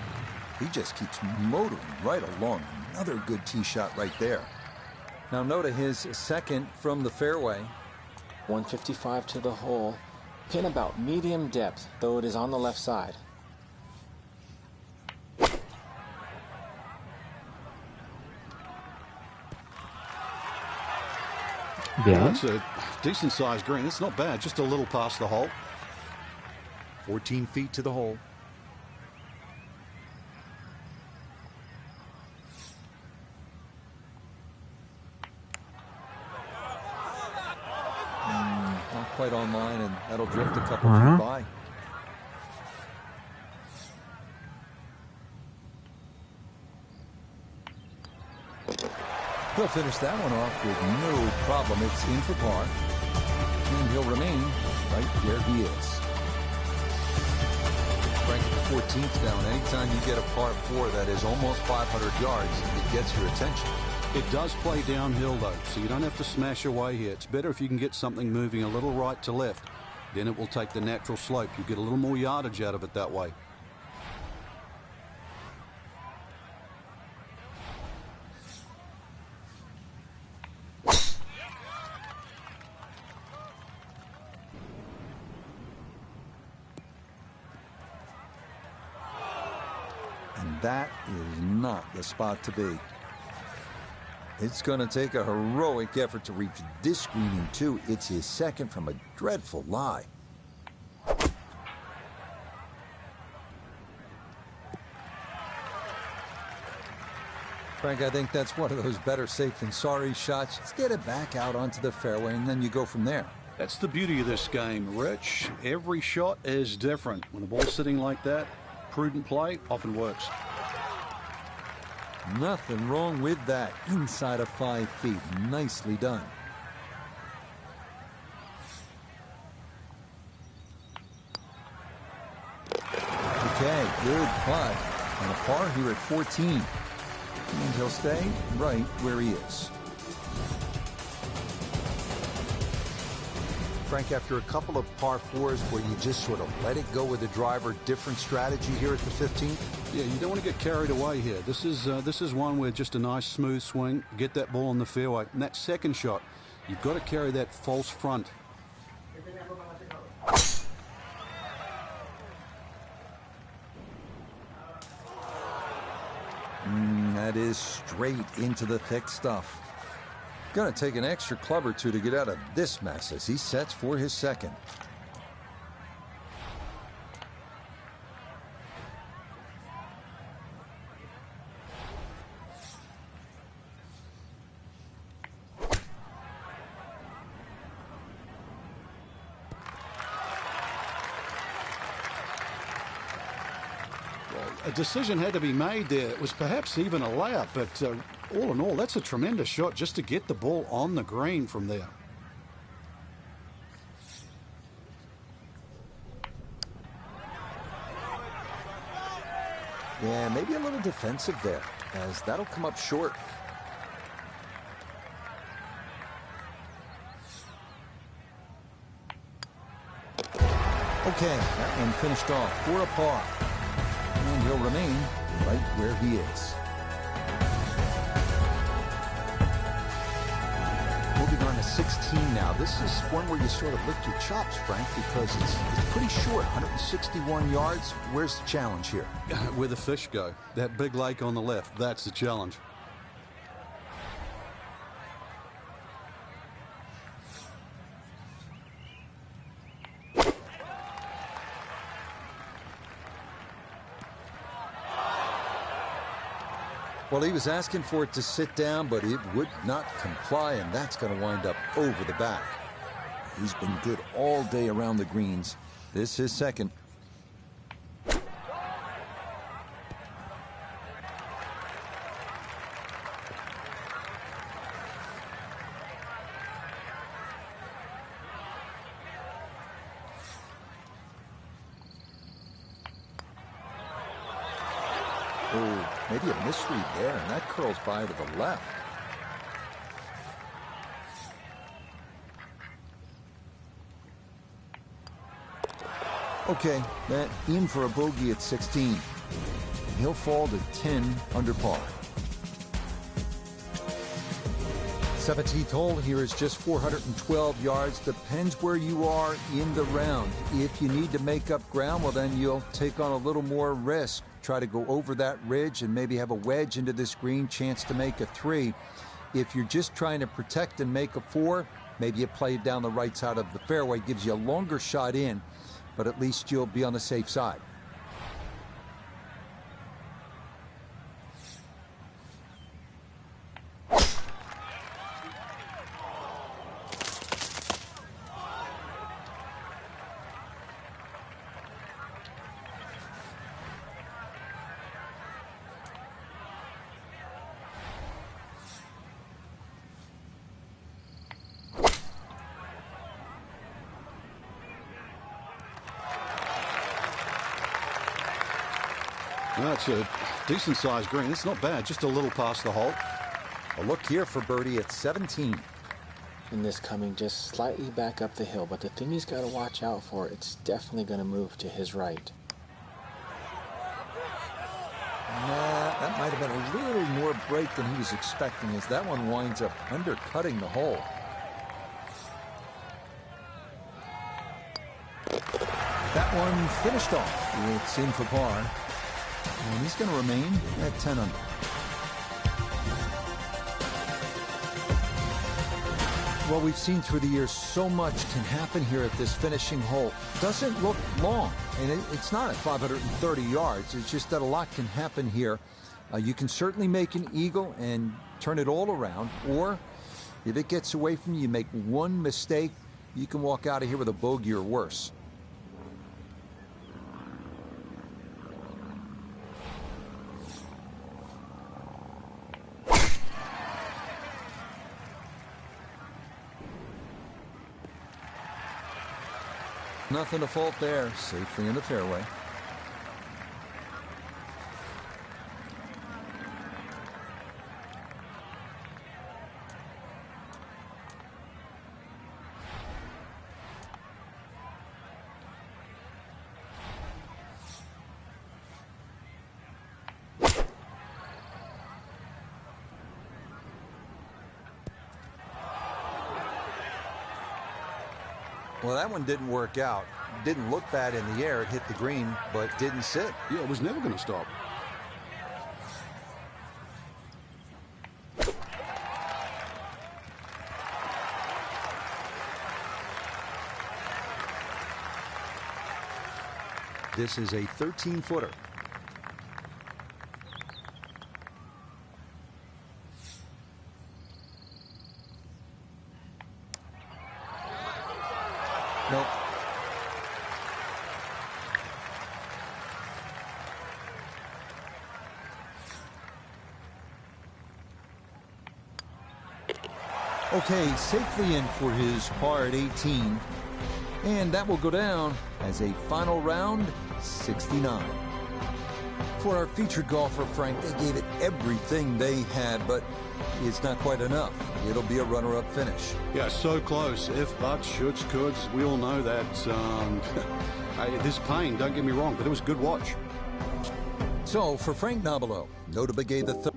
He just keeps motoring right along. Another good tee shot right there. Now note his second from the fairway. 155 to the hole. Pin about medium depth, though it is on the left side. Bien. That's a decent-sized green. It's not bad. Just a little past the hole. 14 feet to the hole. Not quite online, and that'll drift a couple feet by. He'll finish that one off with no problem. It's in for par. And he'll remain right where he is. Frank, 14th down. Anytime you get a par 4 that is almost 500 yards, it gets your attention. It does play downhill, though, so you don't have to smash away here. It's better if you can get something moving a little right to left. Then it will take the natural slope. You get a little more yardage out of it that way. And that is not the spot to be. It's going to take a heroic effort to reach this screening, too. It's his second from a dreadful lie. Frank, I think that's one of those better safe than sorry shots. Just get it back out onto the fairway, and then you go from there. That's the beauty of this game, Rich. Every shot is different. When the ball's sitting like that, prudent play often works. Nothing wrong with that. Inside of 5 feet. Nicely done. Okay, good putt. And a par here at 14. And he'll stay right where he is. Frank, after a couple of par fours where you just sort of let it go with the driver, different strategy here at the 15th? Yeah, you don't want to get carried away here. This is one where just a nice smooth swing, get that ball on the fairway. And that second shot, you've got to carry that false front. That is straight into the thick stuff. Gonna take an extra club or two to get out of this mess as he sets for his second. A decision had to be made there. It was perhaps even a layup, but all in all, that's a tremendous shot just to get the ball on the green from there. Yeah, maybe a little defensive there, as that'll come up short. Okay, that one finished off for a par. And he'll remain right where he is. Moving on to 16 now. This is one where you sort of lick your chops, Frank, because it's pretty short, 161 yards. Where's the challenge here? Where the fish go. That big lake on the left, that's the challenge. Well, he was asking for it to sit down, but it would not comply, and that's going to wind up over the back. He's been good all day around the greens. This is second. Oh, maybe a misread there, and that curls by to the left. Okay, that in for a bogey at 16. He'll fall to 10 under par. 17th hole here is just 412 yards. Depends where you are in the round. If you need to make up ground, well, then you'll take on a little more risk. Try to go over that ridge and maybe have a wedge into this green, chance to make a 3. If you're just trying to protect and make a 4, maybe you play it down the right side of the fairway. Gives you a longer shot in, but at least you'll be on the safe side. That's a decent-sized green. It's not bad, just a little past the hole. A look here for birdie at 17. And this coming just slightly back up the hill, but the thing he's got to watch out for, it's definitely going to move to his right. Nah, that might have been a little more break than he was expecting, as that one winds up undercutting the hole. That one finished off. It's in for par. And he's going to remain at 10 under. Well, we've seen through the years so much can happen here at this finishing hole. Doesn't look long, and it's not at 530 yards. It's just that a lot can happen here. You can certainly make an eagle and turn it all around, or if it gets away from you, you make one mistake, you can walk out of here with a bogey or worse. Nothing to fault there, safely in the fairway. Well, that one didn't work out. Didn't look bad in the air. It hit the green, but didn't sit. Yeah, it was never going to stop. This is a 13-footer. Nope. Okay, safely in for his par at 18. And that will go down as a final round, 69. For our featured golfer, Frank, they gave it everything they had, but it's not quite enough. It'll be a runner-up finish. Yeah, so close. If, buts, shoulds, coulds, we all know that. Hey, there's pain, don't get me wrong, but it was a good watch. So, for Frank Nobilo, Notah Begay III.